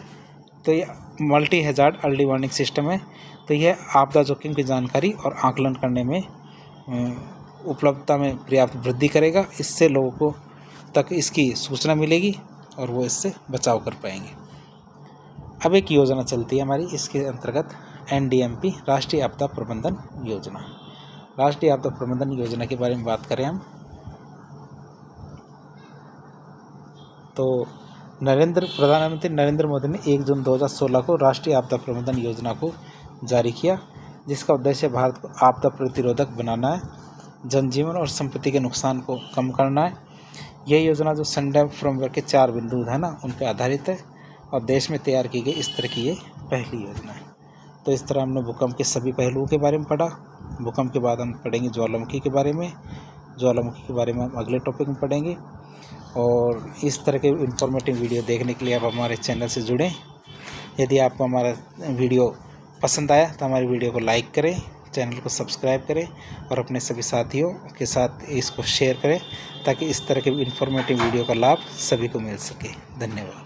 Speaker 1: तो ये multi hazard early warning system है, तो यह आपदा जोखिम की जानकारी और आकलन करने में उपलब्धता में पर्याप्त वृद्धि करेगा। इससे लोगों को तक इसकी सूचना मिलेगी और वो इससे बचाव कर पाएंगे। अब एक योजना चलती है हमारी, इसके अंतर्गत NDMP राष्ट्रीय आपदा प्रबंधन योजना। राष्ट्रीय आपदा प्रबंधन योजना के बारे में बात करें हम तो प्रधानमंत्री नरेंद्र मोदी ने 1 जून 2016 को राष्ट्रीय आपदा प्रबंधन योजना को जारी किया, जिसका उद्देश्य भारत को आपदा प्रतिरोधक बनाना है, जनजीवन और संपत्ति के नुकसान को कम करना है। यह योजना जो संडे फ्रेमवर्क के 4 बिंदु है ना, उन पर आधारित है और देश में तैयार की गई इस तरह की ये पहली योजना है। तो इस तरह हमने भूकंप के सभी पहलुओं के बारे में पढ़ा। भूकंप के बाद हम पढ़ेंगे ज्वालामुखी के बारे में। ज्वालामुखी के बारे में हम अगले टॉपिक में पढ़ेंगे। और इस तरह के इन्फॉर्मेटिव वीडियो देखने के लिए आप हमारे चैनल से जुड़ें। यदि आपको हमारा वीडियो पसंद आया तो हमारी वीडियो को लाइक करें, चैनल को सब्सक्राइब करें और अपने सभी साथियों के साथ इसको शेयर करें ताकि इस तरह के इन्फॉर्मेटिव वीडियो का लाभ सभी को मिल सके। धन्यवाद।